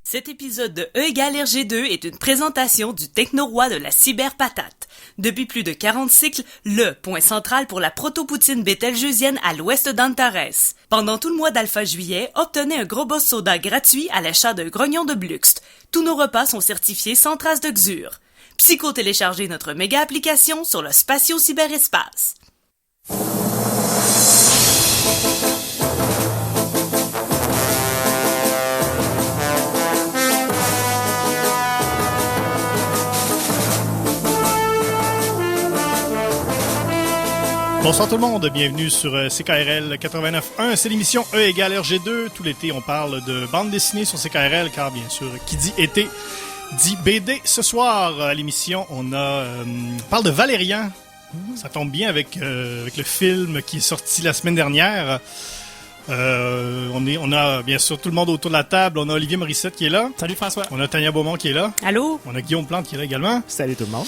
Cet épisode de E égale RG2 est une présentation du techno-roi de la cyberpatate. Depuis plus de 40 cycles, le point central pour la proto-poutine bételgeusienne à l'ouest d'Antares. Pendant tout le mois d'alpha juillet, obtenez un gros boss soda gratuit à l'achat d'un grognon de Bluxt. Tous nos repas sont certifiés sans trace de xure. Psycho-téléchargez notre méga application sur le spatio-cyberespace. Bonsoir tout le monde, bienvenue sur CKRL 89.1, c'est l'émission E égale RG2. Tout l'été, on parle de bande dessinée sur CKRL, car bien sûr, qui dit été, dit BD. Ce soir, à l'émission, on parle de Valérian. Ça tombe bien avec le film qui est sorti la semaine dernière. On a bien sûr tout le monde autour de la table. On a Olivier Morissette qui est là. Salut François. On a Tania Beaumont qui est là. Allô? On a Guillaume Plante qui est là également. Salut tout le monde.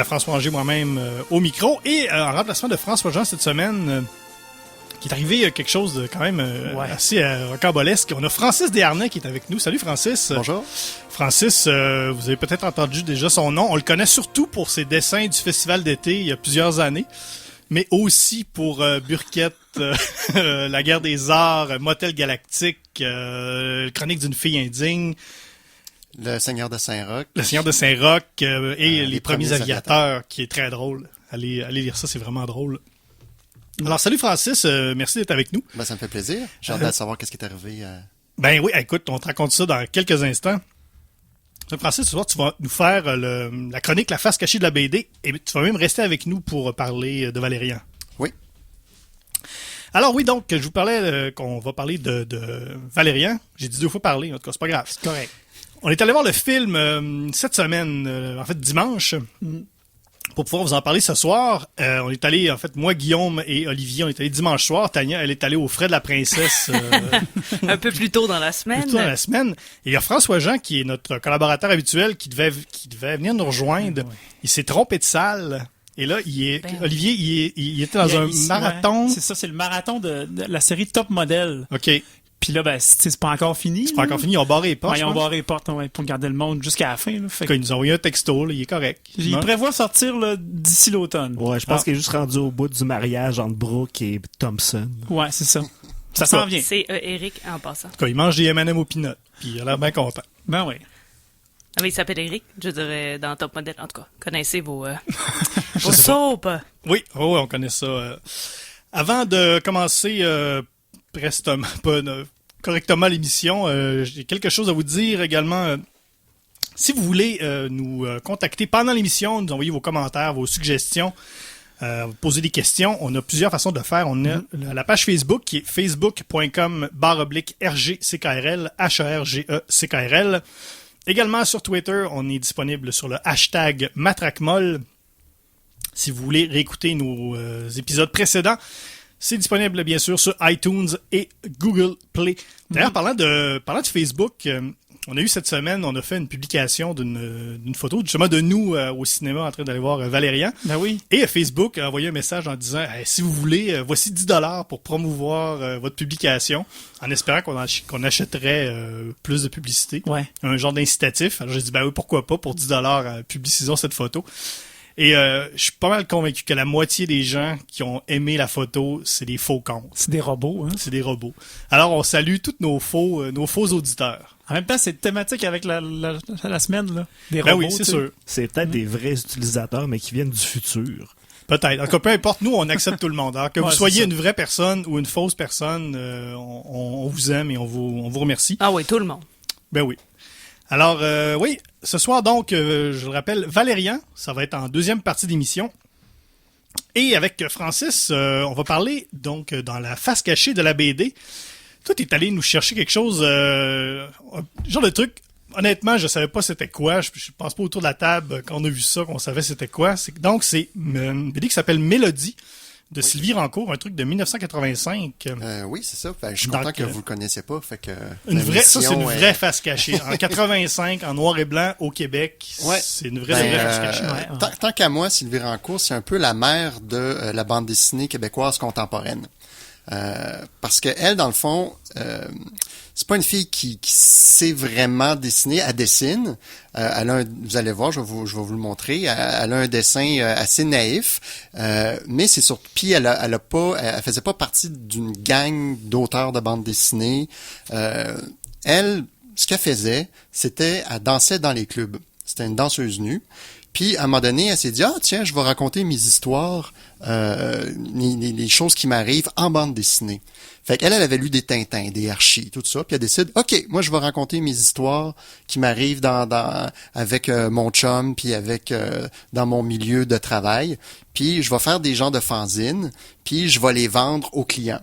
François Anger, moi-même, au micro. Et en remplacement de François Jean cette semaine, qui est arrivé quelque chose de quand même assez rocambolesque. On a Francis Desharnais qui est avec nous. Salut Francis. Bonjour. Francis, vous avez peut-être entendu déjà son nom. On le connaît surtout pour ses dessins du festival d'été il y a plusieurs années, mais aussi pour Burkett, La guerre des arts, Motel Galactique, Chronique d'une fille indigne, Le Seigneur de Saint-Roch. Le Seigneur de Saint-Roch et Les premiers aviateurs, qui est très drôle. Allez lire ça, c'est vraiment drôle. Alors, salut Francis, merci d'être avec nous. Ben, ça me fait plaisir. J'ai hâte de savoir qu'est-ce qui est arrivé. Ben oui, écoute, on te raconte ça dans quelques instants. Francis, ce soir, tu vas nous faire la chronique La face cachée de la BD et tu vas même rester avec nous pour parler de Valérian. Oui. Alors oui, donc, je vous parlais qu'on va parler de Valérian. J'ai dit 2 fois parler, en tout cas, c'est pas grave. C'est correct. On est allé voir le film cette semaine, en fait dimanche, pour pouvoir vous en parler ce soir. On est allé, en fait, moi, Guillaume et Olivier, on est allé dimanche soir. Tania, elle est allée aux Frais de la Princesse. Un peu plus tôt dans la semaine. Plus tôt dans la semaine. Et il y a François Jean, qui est notre collaborateur habituel, qui devait venir nous rejoindre. Ouais. Il s'est trompé de salle. Et là, Olivier, il était dans un marathon. Ouais, c'est ça, c'est le marathon de la série Top Model. OK. Puis là, ben, c'est pas encore fini. C'est pas encore fini, ils ont barré les portes. Ouais, ils ont barré les portes pour garder le monde jusqu'à la fin. Là. Fait ils nous ont envoyé un texto, là, il est correct. Il prévoit sortir là, d'ici l'automne. Ouais, je pense qu'il est juste rendu au bout du mariage entre Brooke et Thompson. Ouais, c'est ça. Ça s'en vient. C'est Eric en passant. En tout cas, il mange des M&M au peanut, puis il a l'air bien content. Ben oui. Ah mais il s'appelle Eric, je dirais, dans Top Model. En tout cas, connaissez vos soaps. Oui, on connaît ça. Avant de commencer correctement l'émission, j'ai quelque chose à vous dire également. Si vous voulez nous contacter pendant l'émission, nous envoyer vos commentaires, vos suggestions, poser des questions, on a plusieurs façons de le faire. On a la page Facebook qui est facebook.com/RGCKRL, HERGECKRL. Également sur Twitter, on est disponible sur le hashtag Matraquemol. Si vous voulez réécouter nos épisodes précédents, c'est disponible bien sûr sur iTunes et Google Play. D'ailleurs, parlant de Facebook, on a eu cette semaine, on a fait une publication d'une photo justement de nous au cinéma en train d'aller voir Valérian. Ben oui. Et Facebook a envoyé un message en disant si vous voulez, voici $10 pour promouvoir votre publication, en espérant qu'on achèterait plus de publicité. Ouais. Un genre d'incitatif. Alors j'ai dit ben oui, pourquoi pas, pour $10, publicisons cette photo. Et je suis pas mal convaincu que la moitié des gens qui ont aimé la photo, c'est des faux comptes. C'est des robots, hein? C'est des robots. Alors, on salue tous nos faux auditeurs. En même temps, c'est thématique avec la semaine, là. Des ben robots, oui, c'est sûr. C'est peut-être des vrais utilisateurs, mais qui viennent du futur. Peut-être. En tout cas, peu importe, nous, on accepte tout le monde. Alors que vous soyez une vraie personne ou une fausse personne, on vous aime et on vous remercie. Ah oui, tout le monde. Ben oui. Alors, oui, ce soir, donc, je le rappelle, Valérian, ça va être en deuxième partie d'émission. Et avec Francis, on va parler, donc, dans la face cachée de la BD. Toi, t'es allé nous chercher quelque chose, genre de truc, honnêtement, je savais pas c'était quoi. Je pense pas autour de la table, quand on a vu ça, qu'on savait c'était quoi. Donc, c'est une BD qui s'appelle Mélodie, de Sylvie Rancourt, un truc de 1985. Oui, c'est ça. Ben, je suis content que vous le connaissiez pas. Fait que ça, c'est une vraie face cachée. En 85, en noir et blanc, au Québec, c'est une vraie face cachée. Tant qu'à moi, Sylvie Rancourt, c'est un peu la mère de la bande dessinée québécoise contemporaine. Parce que elle, dans le fond, c'est pas une fille qui sait vraiment dessiner. Elle dessine. Elle a vous allez voir, je vais vous le montrer. Elle a un dessin assez naïf, mais c'est surtout. Puis elle faisait pas partie d'une gang d'auteurs de bande dessinée. Elle, ce qu'elle faisait, c'était elle dansait dans les clubs. C'était une danseuse nue. Puis, à un moment donné, elle s'est dit, tiens, je vais raconter mes histoires, les choses qui m'arrivent en bande dessinée. Fait qu'elle, elle avait lu des Tintins, des Archie, tout ça, puis elle décide, OK, moi, je vais raconter mes histoires qui m'arrivent avec mon chum, puis dans mon milieu de travail, puis je vais faire des genres de fanzines, puis je vais les vendre aux clients.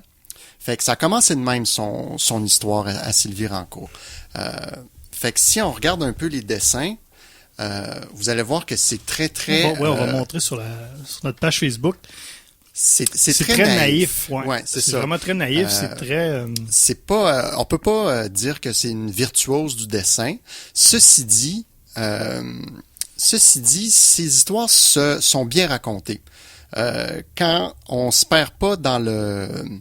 Fait que ça a commencé de même son histoire à Sylvie Rancourt. Fait que si on regarde un peu les dessins, vous allez voir que c'est très, très... on va montrer sur notre page Facebook. C'est très naïf. Ouais, c'est ça. Vraiment très naïf. C'est très... C'est pas... on peut pas dire que c'est une virtuose du dessin. Ceci dit, ces histoires sont bien racontées. Quand on se perd pas dans le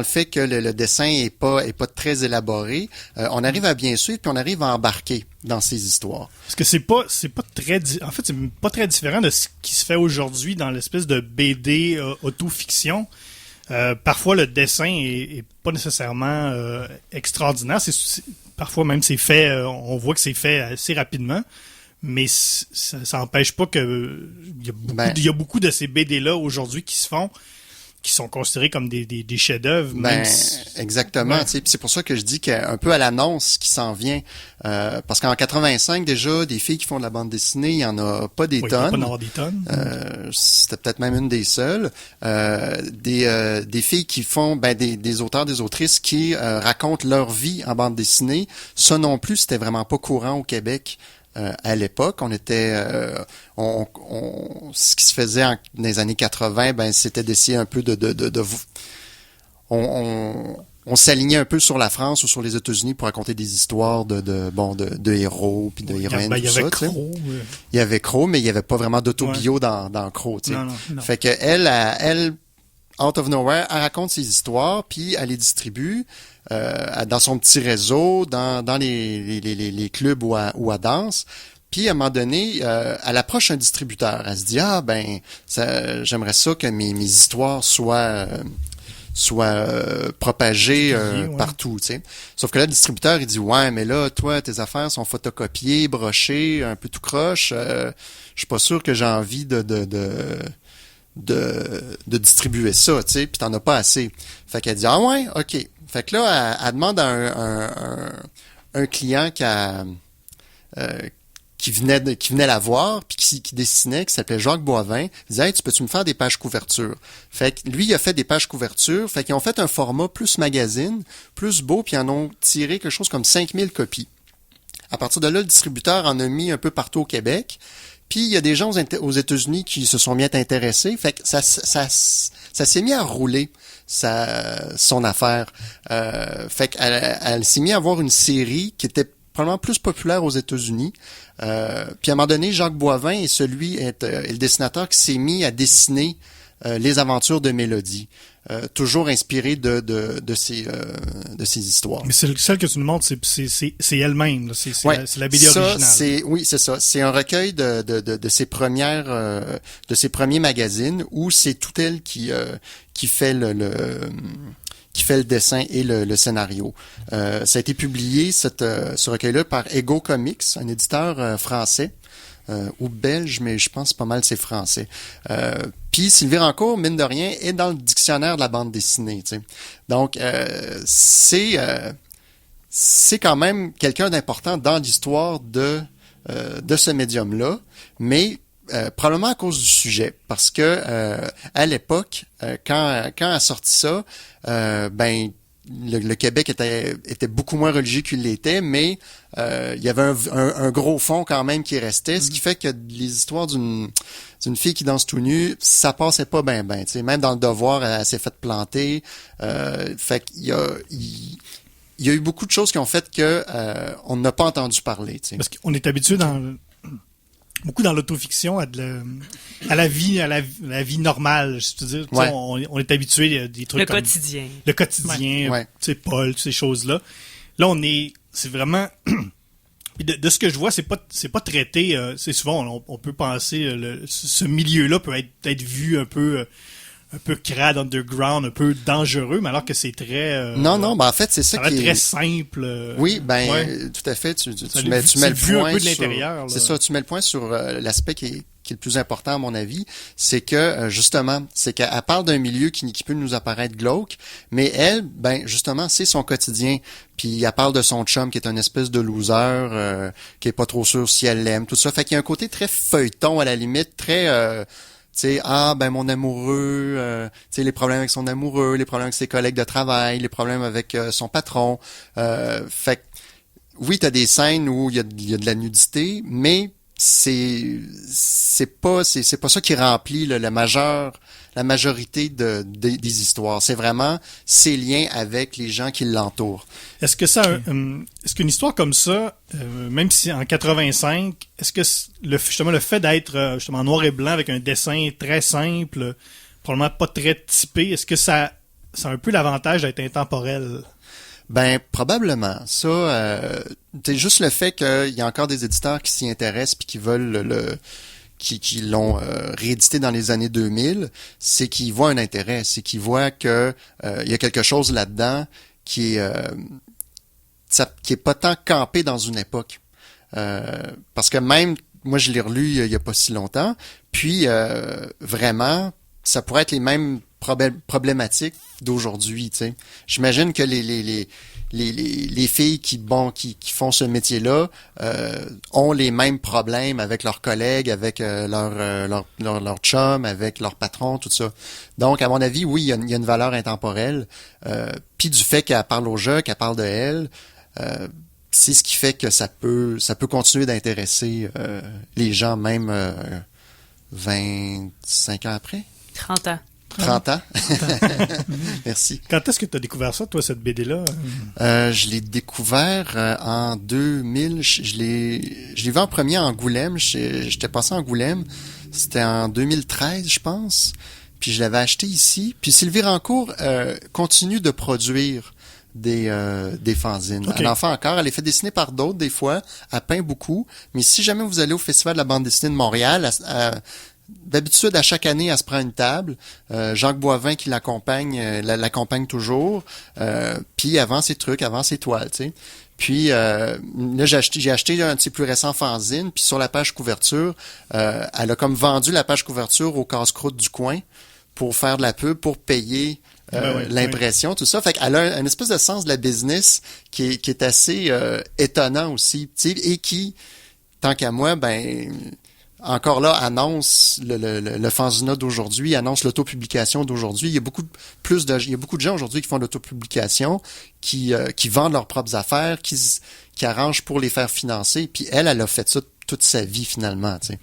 fait que le dessin est pas très élaboré. On arrive à bien suivre puis on arrive à embarquer dans ces histoires. Parce que c'est pas très en fait c'est pas très différent de ce qui se fait aujourd'hui dans l'espèce de BD auto-fiction. Parfois le dessin est pas nécessairement extraordinaire. Parfois même c'est fait on voit que c'est fait assez rapidement. Mais ça n'empêche pas que il y a beaucoup de ces BD là aujourd'hui qui sont considérés comme des chefs-d'œuvre. Exactement. Ouais. C'est pour ça que je dis qu'un peu à l'annonce qui s'en vient. Parce qu'en 85, déjà, des filles qui font de la bande dessinée, il n'y en a pas des tonnes. Il n'y en a pas des tonnes. C'était peut-être même une des seules. Des filles qui font des auteurs, des autrices qui racontent leur vie en bande dessinée. Ça non plus, c'était vraiment pas courant au Québec. À l'époque, on était, ce qui se faisait dans les années 80, c'était d'essayer un peu on s'alignait un peu sur la France ou sur les États-Unis pour raconter des histoires de héros puis de héroïnes. Il y avait Crow. Il y avait Crow, mais il y avait pas vraiment d'autobio dans Crow. Non. Fait que elle, out of nowhere, elle raconte ses histoires puis elle les distribue. Dans son petit réseau, dans les clubs où elle danse. Puis, à un moment donné, elle approche un distributeur. Elle se dit, j'aimerais ça que mes histoires soient propagées partout, tu sais. Sauf que là, le distributeur, il dit, ouais, mais là, toi, tes affaires sont photocopiées, brochées, un peu tout croche. Je suis pas sûr que j'ai envie de distribuer ça, tu sais, puis t'en as pas assez. Fait qu'elle dit, OK. Fait que là, elle demande à un client qui venait la voir, puis qui dessinait, qui s'appelait Jacques Boivin. Il disait, hey, peux-tu me faire des pages couverture? Fait que lui, il a fait des pages couverture. Fait qu'ils ont fait un format plus magazine, plus beau, puis ils en ont tiré quelque chose comme 5000 copies. À partir de là, le distributeur en a mis un peu partout au Québec. Puis il y a des gens aux États-Unis qui se sont bien intéressés. Fait que ça s'est mis à rouler son affaire. Fait qu'elle s'est mis à avoir une série qui était probablement plus populaire aux États-Unis. Puis à un moment donné, Jacques Boivin est le dessinateur qui s'est mis à dessiner les aventures de Mélodie. Toujours inspiré de ces histoires. Mais celle que tu nous montres, c'est elle-même. C'est la BD originale. Oui, c'est ça. C'est un recueil de ses premiers magazines où c'est tout elle qui fait qui fait le dessin et le scénario. Ça a été publié, ce recueil-là, par Ego Comics, un éditeur français. Ou belge, mais je pense pas mal c'est français. Puis Sylvie Rancourt, mine de rien, est dans le dictionnaire de la bande dessinée. Tu sais. Donc, c'est quand même quelqu'un d'important dans l'histoire de ce médium-là, mais probablement à cause du sujet, parce que à l'époque, quand elle a sorti ça, le Québec était beaucoup moins religieux qu'il l'était, mais il y avait un gros fond quand même qui restait, ce qui fait que les histoires d'une fille qui danse tout nu, ça passait pas bien. Tu sais, même dans le Devoir, elle s'est fait planter. Fait qu'il y a eu beaucoup de choses qui ont fait que on n'a pas entendu parler. Tu sais. Parce qu'on est habitué beaucoup dans l'autofiction à la vie normale, je veux dire. Ouais. On est habitué à des trucs Le comme quotidien. le quotidien, Ouais. tu sais, Paul, toutes ces choses-là. Là, c'est vraiment puis de ce que je vois, c'est pas traité. C'est souvent on peut penser ce milieu-là peut être vu un peu crade, underground, un peu dangereux, mais alors que c'est très Non, ben en fait, c'est ça ça va qui être est... très simple. Oui, ben ouais. tout à fait. Tu Ça mets le vu un point peu de sur... l'intérieur, là. C'est ça, tu mets le point sur l'aspect qui est le plus important à mon avis, c'est que justement, c'est qu'elle parle d'un milieu qui peut nous apparaître glauque, mais elle, ben justement, c'est son quotidien. Puis elle parle de son chum qui est une espèce de loser, qui est pas trop sûr si elle l'aime, tout ça. Fait qu'il y a un côté très feuilleton à la limite, très tu sais, ben mon amoureux, tu sais, les problèmes avec son amoureux, les problèmes avec ses collègues de travail, les problèmes avec son patron. Fait que, oui, t'as des scènes où il y a de la nudité, mais c'est pas ça qui remplit la majorité des histoires. C'est vraiment ses liens avec les gens qui l'entourent. Est-ce que est-ce qu'une histoire comme ça, même si en 85, est-ce que justement le fait d'être justement en noir et blanc avec un dessin très simple, probablement pas très typé, est-ce que ça a un peu l'avantage d'être intemporel? Ben probablement. Ça, c'est juste le fait qu'il y a encore des éditeurs qui s'y intéressent puis qui veulent qui l'ont réédité dans les années 2000, c'est qu'ils voient un intérêt, c'est qu'ils voient que il y a quelque chose là-dedans qui est pas tant campé dans une époque. Parce que même moi je l'ai relu il y a pas si longtemps, puis vraiment ça pourrait être les mêmes problématiques d'aujourd'hui, tu sais. J'imagine que les filles qui font ce métier-là ont les mêmes problèmes avec leurs collègues, avec leur chum, avec leur patron, tout ça. Donc, à mon avis, oui, il y a une valeur intemporelle. Puis du fait qu'elle parle au jeu, qu'elle parle de elle, c'est ce qui fait que ça peut continuer d'intéresser les gens même 25 ans après. 30 ans. 30 ans. Merci. Quand est-ce que tu as découvert ça, toi, cette BD-là? Je l'ai découvert en 2000. Je l'ai vu en premier à Angoulême. J'étais passé à Angoulême. C'était en 2013, je pense. Puis je l'avais acheté ici. Puis Sylvie Rancourt continue de produire des fanzines. Okay. Elle en fait encore. Elle les fait dessiner par d'autres des fois. Elle peint beaucoup. Mais si jamais vous allez au Festival de la bande dessinée de Montréal, d'habitude, à chaque année, elle se prend une table. Jacques Boivin qui l'accompagne toujours. Puis avant ses trucs, avant ses toiles, tu sais. Puis là, j'ai acheté un de ses plus récents fanzines. Puis sur la page couverture, elle a comme vendu la page couverture au casse-croûte du coin pour faire de la pub, pour payer l'impression, tout ça. Fait qu'elle a une espèce de sens de la business qui est assez étonnant aussi, tu sais, et qui, tant qu'à moi, ben encore là, annonce le fanzina d'aujourd'hui, annonce l'autopublication d'aujourd'hui. Il y a beaucoup de gens aujourd'hui qui font de l'autopublication, qui vendent leurs propres affaires, qui arrangent pour les faire financer. Puis elle a fait ça toute sa vie finalement, tu sais.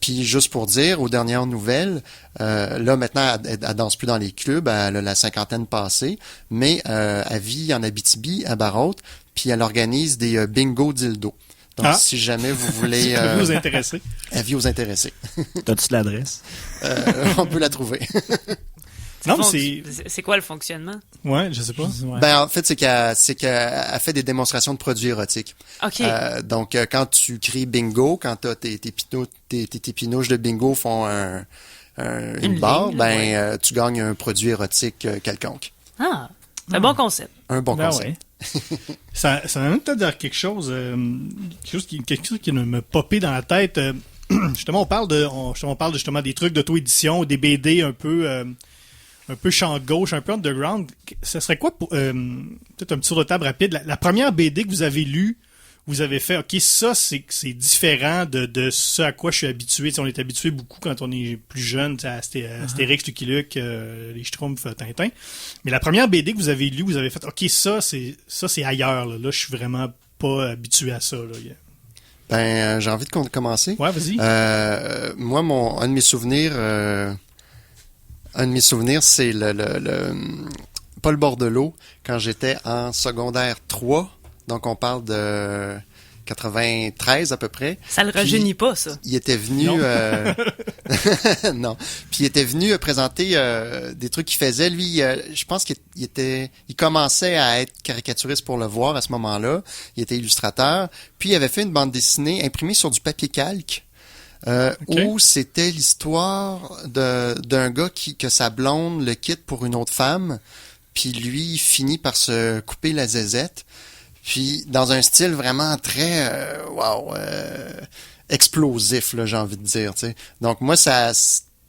Puis juste pour dire, aux dernières nouvelles, là maintenant, elle danse plus dans les clubs, elle a la cinquantaine passée, mais elle vit en Abitibi, à Barrault, puis elle organise des bingo dildo. Donc, si jamais vous voulez... vous intéresser. Avis aux intéressés. T'as-tu l'adresse? On peut la trouver. Non, c'est quoi le fonctionnement? Ouais, je sais pas. Ouais. Ben, en fait, c'est qu'elle fait des démonstrations de produits érotiques. OK. Donc, quand tu cries bingo, quand t'as tes pinouches de bingo font une barre, ligne, tu gagnes un produit érotique quelconque. Ah, c'est un bon concept. Un bon Ben concept. ouais. Ça m'a peut-être dire quelque chose qui me popé dans la tête. Justement, on parle justement des trucs d'auto-édition, des BD un peu champ gauche, un peu underground. Ça serait quoi pour peut-être un petit tour de table rapide, la première BD que vous avez lue, vous avez fait, OK, ça, c'est différent de ce à quoi je suis habitué. T'sais, on est habitué beaucoup quand on est plus jeune, à Astérix, Lucky Luke, les Schtroumpfs, Tintin. Mais la première BD que vous avez lue, vous avez fait, OK, ça, c'est ailleurs. Là, je suis vraiment pas habitué à ça. Là. Ben, j'ai envie de commencer. Ouais, vas-y. Moi, un de mes souvenirs, c'est le Paul Bordelot, quand j'étais en secondaire 3. Donc, on parle de 93 à peu près. Ça le rajeunit pas, ça. Il était venu... non. Puis il était venu présenter des trucs qu'il faisait. Lui, je pense qu'il commençait à être caricaturiste pour le voir à ce moment-là. Il était illustrateur. Puis il avait fait une bande dessinée imprimée sur du papier calque. Où c'était l'histoire d'un gars que sa blonde le quitte pour une autre femme, puis lui il finit par se couper la zézette, puis dans un style vraiment très explosif, là, j'ai envie de dire, tu sais. Donc moi ça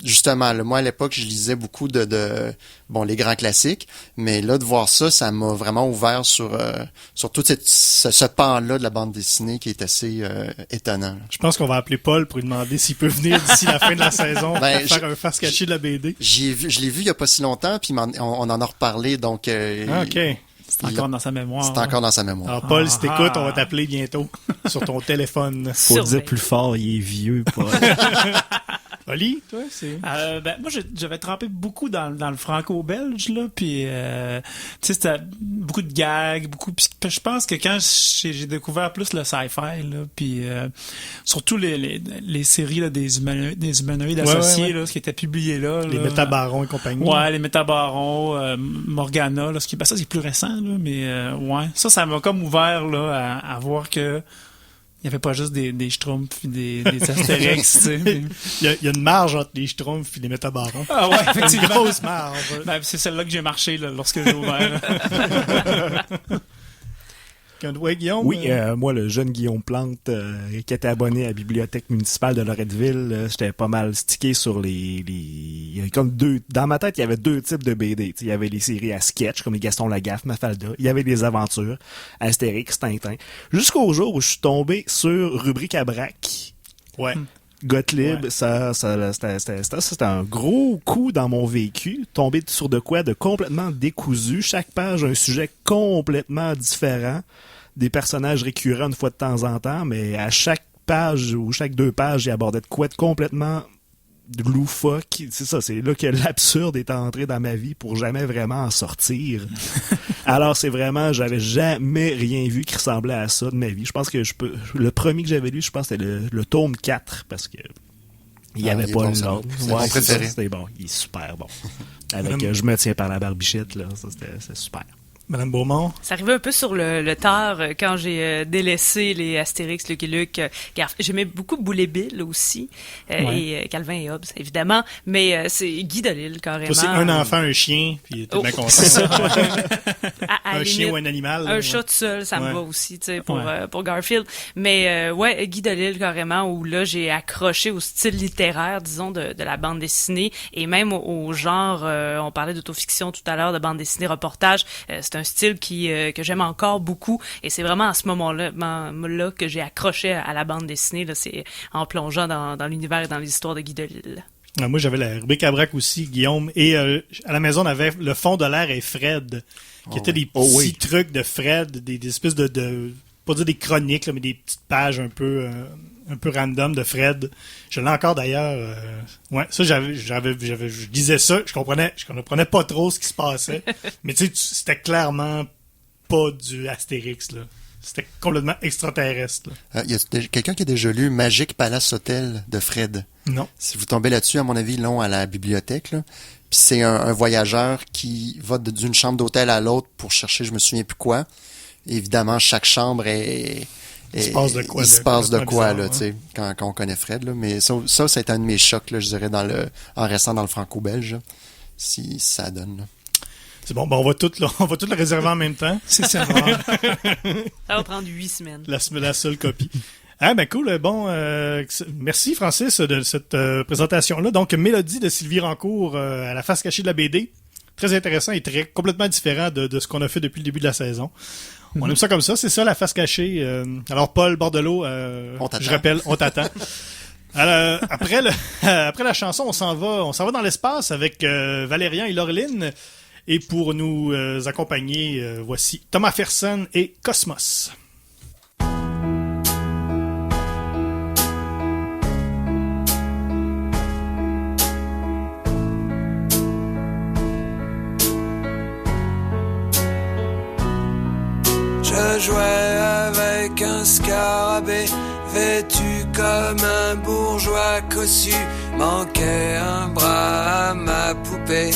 justement, là, moi à l'époque je lisais beaucoup de les grands classiques, mais là de voir ça, ça m'a vraiment ouvert sur tout ce pan-là de la bande dessinée qui est assez étonnant. Là. Je pense qu'on va appeler Paul pour lui demander s'il peut venir d'ici la fin de la saison pour faire un face caché de la BD. Je l'ai vu il y a pas si longtemps, puis on en a reparlé, donc... OK. C'est encore dans sa mémoire. C'est encore dans sa mémoire. Alors Paul, si t'écoutes, on va t'appeler bientôt sur ton téléphone. Faut dire plus fort, il est vieux, Paul. Oli, toi, c'est... Moi, j'avais trempé beaucoup dans le franco-belge, là, puis, tu sais, c'était beaucoup de gags, puis je pense que quand j'ai découvert plus le sci-fi, là, puis surtout les séries, là, des humanoïdes associés, là, ce qui était publié là. Les Métabarons et compagnie. Ouais, les Métabarons, Morgana, là, ça, c'est plus récent, là, mais, ça m'a comme ouvert, là, à voir que il n'y avait pas juste des Schtroumpfs et des Astérix, tu sais. Il y a une marge entre les Schtroumpfs et les Métabarons. Ah ouais, effectivement. Une grosse marge. C'est celle-là que j'ai marché là, lorsque j'ai ouvert. Guillaume? Oui, moi, le jeune Guillaume Plante, qui était abonné à la bibliothèque municipale de Loretteville, j'étais pas mal stické sur il y avait comme dans ma tête, il y avait deux types de BD. Il y avait les séries à sketch, comme les Gaston Lagaffe, Mafalda. Il y avait des aventures, Astérix, Tintin. Jusqu'au jour où je suis tombé sur Rubrique à Braque. Ouais. Gottlieb, ouais. C'était un gros coup dans mon vécu. Tombé sur de quoi de complètement décousu. Chaque page, un sujet complètement différent. Des personnages récurrents une fois de temps en temps, mais à chaque page ou chaque 2 pages, il abordait de quoi de complètement loufoque. C'est ça, c'est là que l'absurde est entré dans ma vie pour jamais vraiment en sortir. Alors c'est vraiment, j'avais jamais rien vu qui ressemblait à ça de ma vie. Je pense que le premier que j'avais lu, je pense c'était le tome 4, parce que il n'y avait pas bon, l'ordre. C'est mon préféré. C'était bon, il est super bon. Avec Je me tiens par la barbichette, là, ça c'était super. Madame Beaumont? Ça arrivait un peu sur le tard quand j'ai délaissé les Astérix, Lucky Luke. J'aimais beaucoup Boulet Bill aussi, et Calvin et Hobbes, évidemment, mais c'est Guy Delisle, carrément. C'est un enfant, un chien, puis t'es bien content. C'est ça. Un chien ou un animal. Un chat tout seul, ça me va aussi, tu sais, pour Garfield. Mais Guy Delisle, carrément, où là, j'ai accroché au style littéraire, disons, de la bande dessinée, et même au genre, on parlait d'autofiction tout à l'heure, de bande dessinée reportage, c'est un style que j'aime encore beaucoup, et c'est vraiment à ce moment-là que j'ai accroché à la bande dessinée, là, c'est en plongeant dans l'univers et dans l'histoire de Guy Delisle. Moi, j'avais la rubrique à Braque aussi, Guillaume, et à la maison, on avait le fond de l'air et Fred, qui étaient des petits trucs de Fred, des espèces de pas dire des chroniques, là, mais des petites pages un peu random de Fred. Je l'ai encore d'ailleurs. Ça, je disais ça, je comprenais pas trop ce qui se passait, mais tu sais, c'était clairement pas du Astérix, là. C'était complètement extraterrestre. Y a quelqu'un qui a déjà lu Magic Palace Hotel de Fred? Non. Si vous tombez là-dessus, à mon avis, ils l'ont à la bibliothèque, là. Puis c'est un voyageur qui va d'une chambre d'hôtel à l'autre pour chercher je me souviens plus quoi. Et évidemment, chaque chambre il se passe de quoi, là, tu sais, quand on connaît Fred, là. Mais ça a été un de mes chocs, là, je dirais, en restant dans le franco-belge, là, si ça donne, là. C'est bon, on va tout le réserver en même temps. C'est ça. Ça va prendre 8 semaines. La seule copie. Ah ben cool, bon, merci Francis de cette présentation-là. Donc, Mélodie de Sylvie Rancourt à la face cachée de la BD. Très intéressant et complètement différent de ce qu'on a fait depuis le début de la saison. On aime ça comme ça, c'est ça la face cachée. Alors Paul Bordelot, je rappelle, on t'attend. Alors, après la chanson, on s'en va dans l'espace avec Valérian et Laureline. Et pour nous accompagner, voici Thomas Fersen et Cosmos. Je jouais avec un scarabée vêtu comme un bourgeois cossu, manquait un bras à ma poupée.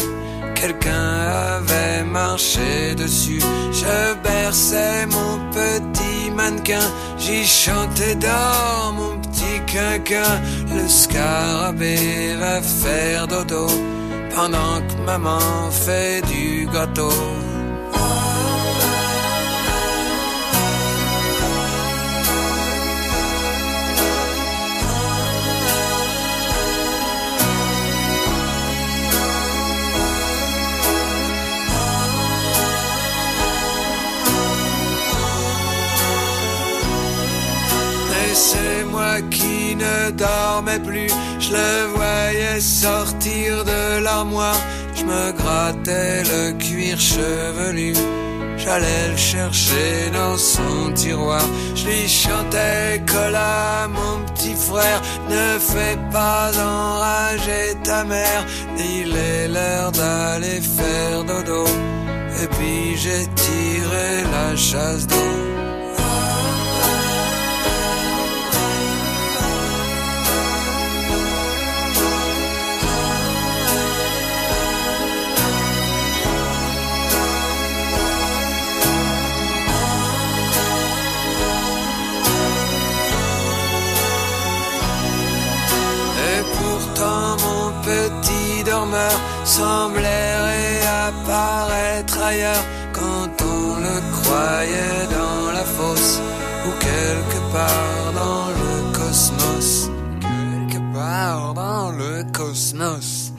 Quelqu'un avait marché dessus. Je berçais mon petit mannequin, j'y chantais dans mon petit quinquin. Le scarabée va faire dodo pendant que maman fait du gâteau. C'est moi qui ne dormais plus, je le voyais sortir de l'armoire, je me grattais le cuir chevelu, j'allais le chercher dans son tiroir, je lui chantais Cola, mon petit frère, ne fais pas enrager ta mère, il est l'heure d'aller faire dodo, et puis j'ai tiré la chasse d'eau. Mon petit dormeur semblait réapparaître ailleurs quand on le croyait dans la fosse ou quelque part dans le cosmos. Quelque part dans le cosmos.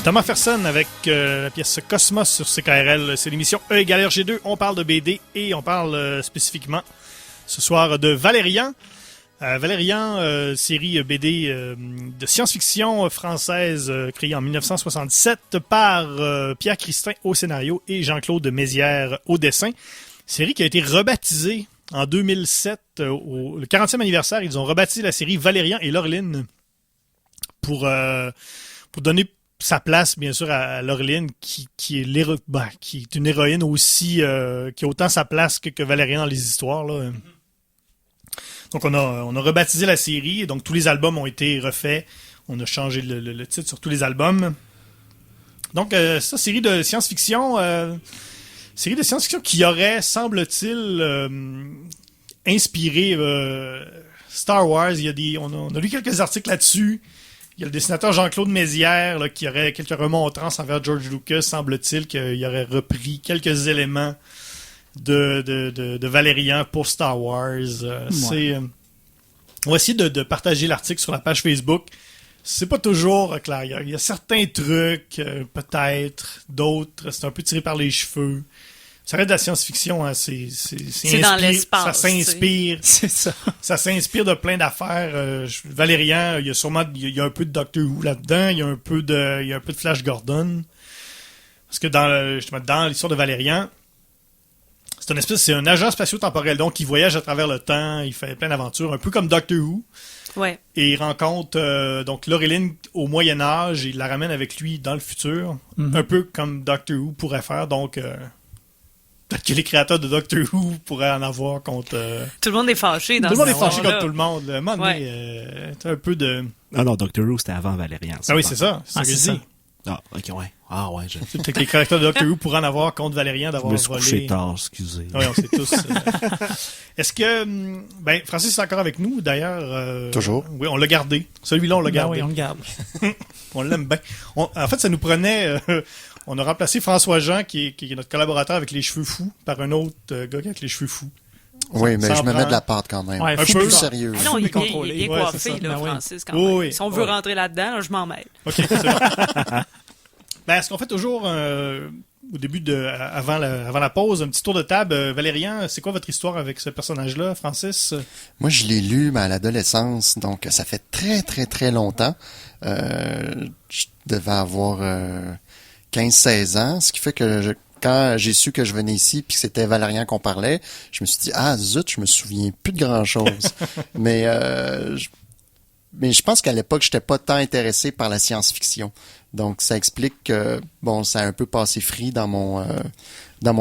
Thomas Ferson avec la pièce Cosmos sur CKRL. C'est l'émission E égale RG2. On parle de BD et on parle spécifiquement ce soir de Valérian. Valérian, série BD de science-fiction française créée en 1967 par Pierre Christin au scénario et Jean-Claude Mézières au dessin. Série qui a été rebaptisée en 2007. Le 40e anniversaire, ils ont rebaptisé la série Valérian et Laureline pour donner sa place, bien sûr, à Laureline, qui est une héroïne aussi, qui a autant sa place que Valérian dans les histoires, là. Donc, on a rebaptisé la série, donc tous les albums ont été refaits. On a changé le titre sur tous les albums. Donc, ça, série de science-fiction qui aurait, semble-t-il, inspiré Star Wars. On a lu quelques articles là-dessus. Il y a le dessinateur Jean-Claude Mézières là, qui aurait quelques remontrances envers George Lucas, semble-t-il, qu'il aurait repris quelques éléments de Valérian pour Star Wars. On va essayer de partager l'article sur la page Facebook. C'est pas toujours clair. Il y a certains trucs, peut-être, d'autres, c'est un peu tiré par les cheveux. Ça reste de la science-fiction, hein. C'est dans l'espace. Ça s'inspire. C'est ça. Ça s'inspire de plein d'affaires. Valérian, il y a un peu de Doctor Who là-dedans, il y a un peu de Flash Gordon. Parce que dans l'histoire de Valérian, c'est un agent spatio-temporel, donc il voyage à travers le temps, il fait plein d'aventures, un peu comme Doctor Who. Ouais. Et il rencontre donc Laureline au Moyen-Âge et il la ramène avec lui dans le futur, un peu comme Doctor Who pourrait faire. Donc, peut-être que les créateurs de Doctor Who pourraient en avoir contre... Tout le monde est fâché dans tout le monde est ce fâché moment-là. contre tout le monde. À un moment donné, t'as un peu de... Ah non, Doctor Who, c'était avant Valérian. Ah oui, c'est ça. C'est ça que c'est je ça. dis. Ah, ok, ouais. Ah ouais, Peut-être que les créateurs de Doctor Who pourraient en avoir contre Valérian je d'avoir me suis couché volé... tard, excusez. Oui, on sait tous. Est-ce que... Francis est encore avec nous, d'ailleurs. Toujours. Oui, on l'a gardé. Celui-là, on l'a Ben gardé. oui, on le garde. On l'aime bien. En fait, ça nous prenait... on a remplacé François Jean, qui est notre collaborateur avec les cheveux fous, par un autre gars avec les cheveux fous. Oui, mais Ça je en me prend. mets de la pâte quand même. Ouais, Je suis fou, plus ça. sérieux. Ah non, il est contrôlé. bien Ouais, coiffé, c'est ça. là, Ben oui. Francis, quand Oui, même. oui. Si on veut Ouais. rentrer là-dedans, là, je m'en mêle. OK, c'est bon. Est-ce qu'on fait toujours, au début avant la pause, un petit tour de table? Valérian, c'est quoi votre histoire avec ce personnage-là, Francis? Moi, je l'ai lu à l'adolescence, donc ça fait très, très, très longtemps. Je devais avoir 15-16 ans, ce qui fait que quand j'ai su que je venais ici puis que c'était Valérian qu'on parlait, je me suis dit, ah zut, je me souviens plus de grand-chose. Mais je pense qu'à l'époque, j'étais pas tant intéressé par la science-fiction. Donc, ça explique que, ça a un peu passé free dans mon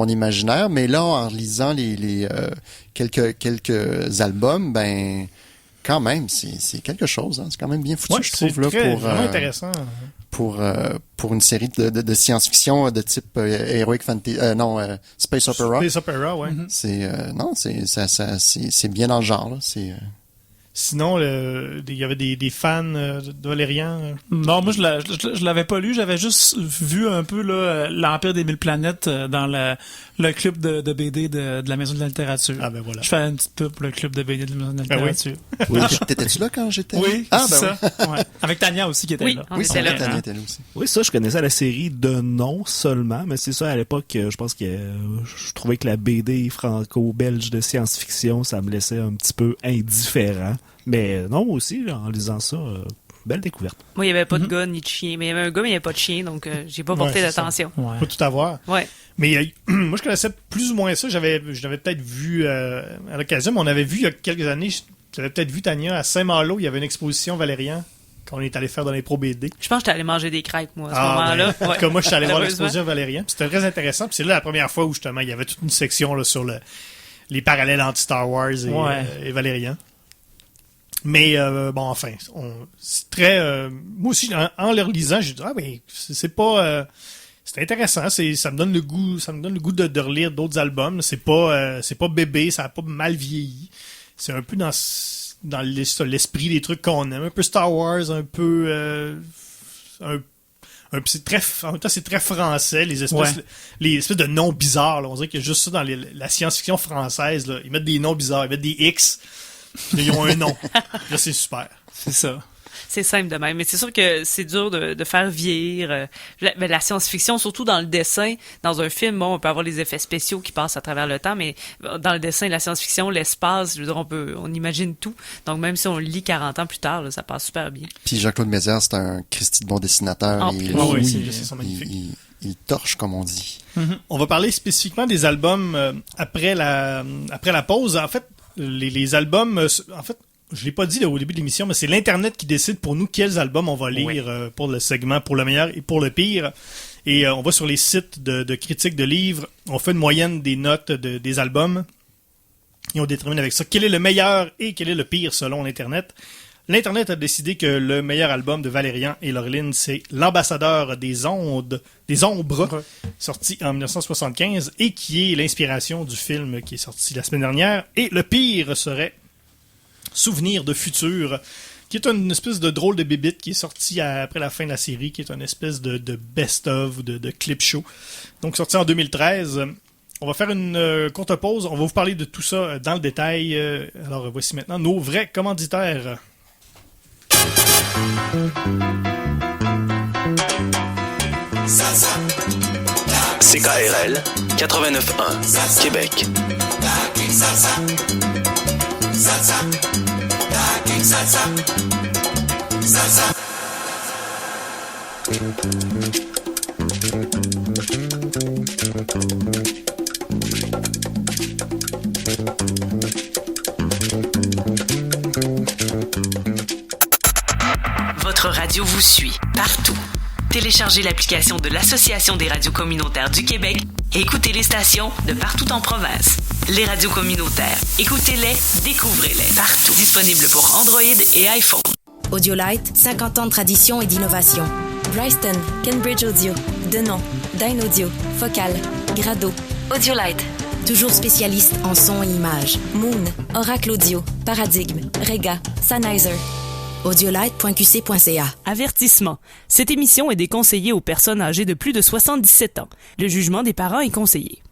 imaginaire. Mais là, en lisant les quelques albums, quand même, c'est quelque chose. Hein. C'est quand même bien foutu, je trouve, là, vraiment intéressant. pour une série de science-fiction de type Heroic Fantasy, Space Opera. Space Opera, ouais. C'est bien dans le genre, là. Sinon, il y avait des fans de Valérian. Non, moi, je l'avais pas lu. J'avais juste vu un peu là, l'Empire des 1000 planètes dans le club de BD de la Maison de la littérature. Ah, ben voilà. Je fais une petite pub pour le club de BD de la Maison de la Ben oui. littérature. Oui. T'étais-tu là quand j'étais là? Oui, Ah, c'est ben ça. Ouais. Avec Tania aussi qui était Oui, là. on Oui, était c'est là. vrai, Tania était là aussi. Oui, ça, je connaissais la série de nom seulement, mais c'est ça, à l'époque, je pense que je trouvais que la BD franco-belge de science-fiction, ça me laissait un petit peu indifférent. Mais non, aussi, en lisant ça, belle découverte. Moi, il n'y avait pas de gars ni de chien. Mais il y avait un gars, mais il n'y avait pas de chien, donc j'ai pas porté Ouais, c'est ça. d'attention. Ouais. Faut tout avoir. Ouais. Mais moi, je connaissais plus ou moins ça. Je l'avais peut-être vu à l'occasion, mais on avait vu il y a quelques années, j'avais peut-être vu Tania à Saint-Malo, il y avait une exposition Valérian qu'on est allé faire dans les Pro BD. Je pense que j'étais allé manger des crêpes, moi, à ce moment-là. En tout cas, moi, je suis allé voir Malheureusement. l'exposition Valérian. Puis c'était très intéressant. Puis c'est là la première fois où, justement, il y avait toute une section là, sur les parallèles entre Star Wars et Valérian. Mais enfin, c'est très... moi aussi, en le relisant, j'ai dit, c'est pas... c'est intéressant, ça me donne le goût de relire d'autres albums. C'est pas bébé, ça a pas mal vieilli. C'est un peu dans l'esprit des trucs qu'on aime. Un peu Star Wars, un peu... en même temps, c'est très français, les espèces de noms bizarres. Là. On dirait qu'il y a juste ça dans la science-fiction française. Là. Ils mettent des noms bizarres, ils mettent des X, puis là, ils ont un nom. Là, c'est super. C'est ça. C'est simple de même. Mais c'est sûr que c'est dur de faire vieillir la science-fiction, surtout dans le dessin. Dans un film, on peut avoir les effets spéciaux qui passent à travers le temps, mais dans le dessin, la science-fiction, l'espace, je veux dire, on imagine tout. Donc, même si on le lit 40 ans plus tard, là, ça passe super bien. Puis Jean-Claude Mézières, c'est un Christy de bon dessinateur. En Et plus. Ah oui, il- c'est magnifique. il torche, comme on dit. On va parler spécifiquement des albums après la pause. En fait, les albums... en fait, je l'ai pas dit là, au début de l'émission, mais c'est l'Internet qui décide pour nous quels albums on va lire pour le segment, pour le meilleur et pour le pire. Et on va sur les sites de critiques de livres, on fait une moyenne des notes des albums et on détermine avec ça quel est le meilleur et quel est le pire selon l'Internet. L'Internet a décidé que le meilleur album de Valérian et Laureline, c'est L'Ambassadeur des Ombres, sorti en 1975 et qui est l'inspiration du film qui est sorti la semaine dernière. Et le pire serait Souvenir de futur, qui est une espèce de drôle de bébite qui est sorti après la fin de la série, qui est une espèce de best-of, de clip show. Donc sorti en 2013. On va faire une courte pause. On va vous parler de tout ça dans le détail. Alors, voici maintenant nos vrais commanditaires. CKRL 89.1 Québec. Votre radio vous suit partout. Téléchargez l'application de l'Association des radios communautaires du Québec et écoutez les stations de partout en province. Les radios communautaires, écoutez-les, découvrez-les partout. Disponible pour Android et iPhone. Audiolite, 50 ans de tradition et d'innovation. Bryston, Cambridge Audio, Denon, Dyn Audio, Focal, Grado. Audiolite, toujours spécialiste en son et images. Moon, Oracle Audio, Paradigme, Rega, Sennheiser. audiolite.qc.ca. Avertissement. Cette émission est déconseillée aux personnes âgées de plus de 77 ans. Le jugement des parents est conseillé.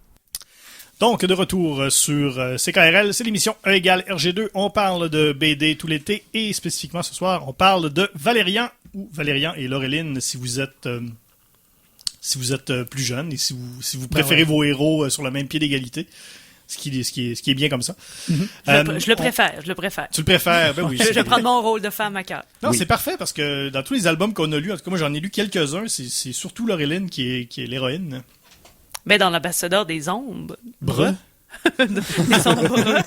Donc, de retour sur CKRL, c'est l'émission E égale RG2. On parle de BD tout l'été et spécifiquement ce soir, on parle de Valérian ou Valérian et Laureline si vous êtes plus jeune et si vous préférez vos héros sur le même pied d'égalité. Ce qui est bien comme ça. Je le préfère. Tu le préfères? Ben oui. Je vais prendre mon rôle de femme à cœur. Non, c'est parfait parce que dans tous les albums qu'on a lus, en tout cas moi j'en ai lu quelques-uns, c'est surtout Laureline qui est l'héroïne. Mais dans l'ambassadeur des ombres. Brun. Des ombres.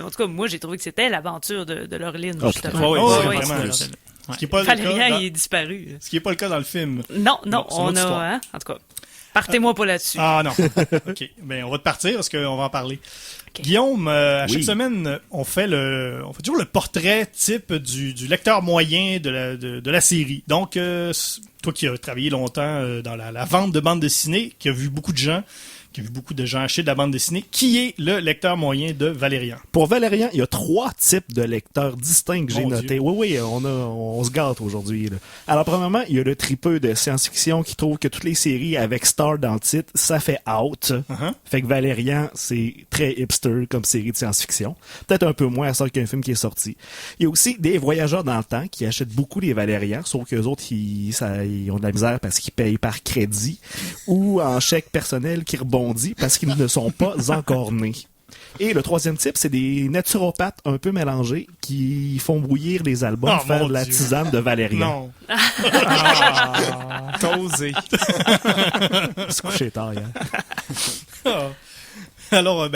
En tout cas, moi j'ai trouvé que c'était l'aventure de Laureline, justement. Oui, Oui, vraiment. Ce qui est pas Valérian, il est disparu. Ce qui n'est pas le cas dans le film. Non, c'est on notre a... histoire. Hein? En tout cas, partez-moi pas là-dessus. Ah non. OK. Ben, on va te partir parce qu'on va en parler. Okay. Guillaume, à chaque semaine, on fait toujours le portrait type du lecteur moyen de la série. Donc, toi qui as travaillé longtemps dans la vente de bande dessinée, qui a vu beaucoup de gens acheter de la bande dessinée, qui est le lecteur moyen de Valérian? Pour Valérian, il y a 3 types de lecteurs distincts que j'ai Mon notés. Dieu. Oui, on se gâte aujourd'hui. Là. Alors, premièrement, il y a le tripeux de science-fiction qui trouve que toutes les séries avec Star dans le titre, ça fait out. Uh-huh. Fait que Valérian, c'est très hipster comme série de science-fiction. Peut-être un peu moins à ça qu'un film qui est sorti. Il y a aussi des voyageurs dans le temps qui achètent beaucoup les Valérians, sauf qu'eux autres, ils ont de la misère parce qu'ils payent par crédit ou en chèque personnel qui rebondit parce qu'ils ne sont pas encore nés. Et le 3e type, c'est des naturopathes un peu mélangés qui font bouillir les albums, faire de la tisane de Valérian. Non. T'as osé. Se coucher tard, hier. Alors,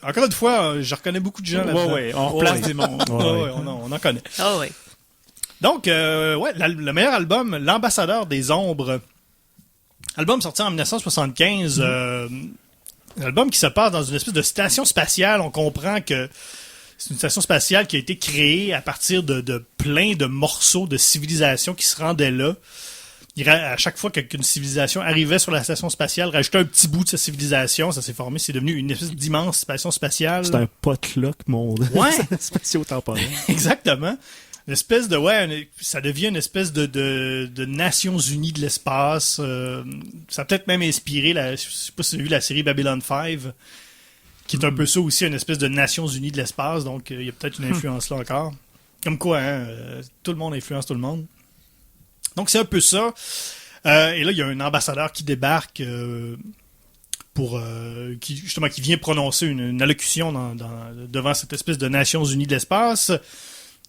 encore une fois, je reconnais beaucoup de gens là-dedans. Ouais, on place des mondes. On en connaît. Ah oui. Donc, le meilleur album, L'Ambassadeur des Ombres. Album sorti en 1975. Un album qui se passe dans une espèce de station spatiale. On comprend que c'est une station spatiale qui a été créée à partir de plein de morceaux de civilisation qui se rendaient là. À chaque fois qu'une civilisation arrivait sur la station spatiale, rajoutait un petit bout de sa civilisation, ça s'est formé, c'est devenu une espèce d'immense station spatiale. C'est un potluck monde. Ouais. Spatio-temporel. Exactement. Une espèce de ça devient une espèce de Nations Unies de l'espace. Ça a peut-être même inspiré je sais pas si vous avez vu la série Babylon 5, qui est un peu ça aussi, une espèce de Nations Unies de l'espace. Donc il y a peut-être une influence là encore. Comme quoi, tout le monde influence tout le monde. Donc c'est un peu ça. Et là il y a un ambassadeur qui débarque qui vient prononcer une allocution devant cette espèce de Nations Unies de l'espace.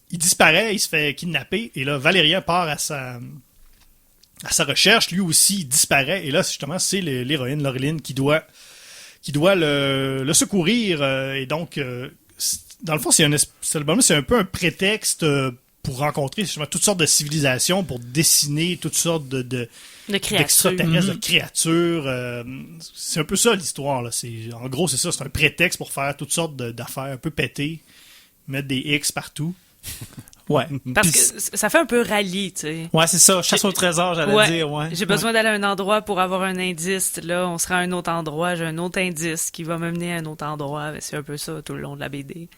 Il disparaît, il se fait kidnapper, et là, Valérian part à sa recherche, lui aussi, il disparaît, et là, justement, c'est l'héroïne, Laureline, qui doit le secourir, et donc, dans le fond, c'est un peu un prétexte pour rencontrer justement toutes sortes de civilisations, pour dessiner toutes sortes d'extraterrestres, de créatures. C'est un peu ça, l'histoire, là. En gros, c'est ça, c'est un prétexte pour faire toutes sortes d'affaires un peu pétées, mettre des X partout. Ouais. Parce que ça fait un peu rallye, tu sais. Ouais, c'est ça. Chasse au trésor, j'allais dire. Ouais. J'ai besoin d'aller à un endroit pour avoir un indice. Là, on sera à un autre endroit. J'ai un autre indice qui va me mener à un autre endroit. C'est un peu ça tout le long de la BD.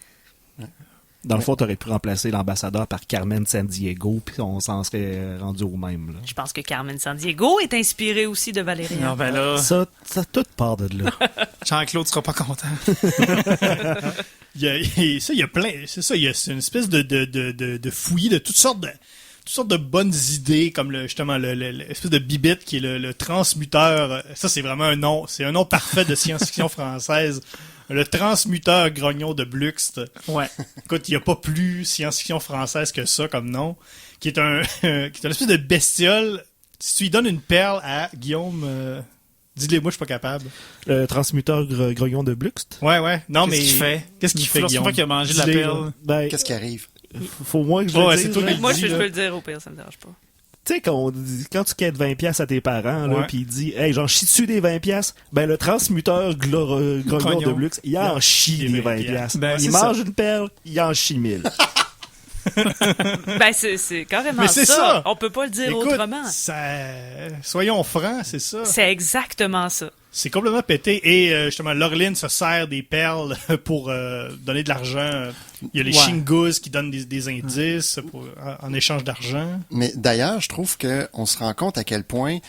Dans le fond, t'aurais pu remplacer l'ambassadeur par Carmen Sandiego, puis on s'en serait rendu au même. Là. Je pense que Carmen Sandiego est inspirée aussi de Valérian. Non, ben là, Ça tout part de là. Jean-Claude sera pas content. Il y a plein. C'est ça, c'est une espèce de fouillis de toutes sortes de bonnes idées, comme justement l'espèce de bibite qui est le transmuteur. Ça, c'est vraiment un nom. C'est un nom parfait de science-fiction française. Le transmuteur grognon de Bluxt. Ouais. Écoute, il n'y a pas plus science-fiction française que ça comme nom. Qui est une espèce de bestiole. Si tu lui donnes une perle à Guillaume, dis-le moi, je suis pas capable. Le transmuteur grognon de Bluxt. Ouais. Non, Qu'est-ce mais. qu'il fait? Qu'est-ce qu'il fait, Lorsqu'une Guillaume? fois qu'il a mangé de la Dis-le, perle. là. Ben, Qu'est-ce qui arrive? faut moins que je Ouais, le c'est dise. toi là. qui Moi, dis, je là. peux le dire au pire, ça me dérange pas. Tu sais, quand tu quêtes 20$ à tes parents, là, Ouais. pis il dit, hey, j'en chie dessus des 20$, ben, le transmuteur grognon Grognon. de Blux, il en chie des 20$. Ben, il c'est mange une perle, il en chie 1000. Ben, c'est carrément Mais c'est ça. On peut pas le dire Écoute, autrement. soyons francs, c'est ça. C'est exactement ça. C'est complètement pété. Et justement, Laureline se sert des perles pour donner de l'argent. Il y a les Ouais. Shingus qui donnent des indices en échange d'argent. Mais d'ailleurs, je trouve qu'on se rend compte à quel point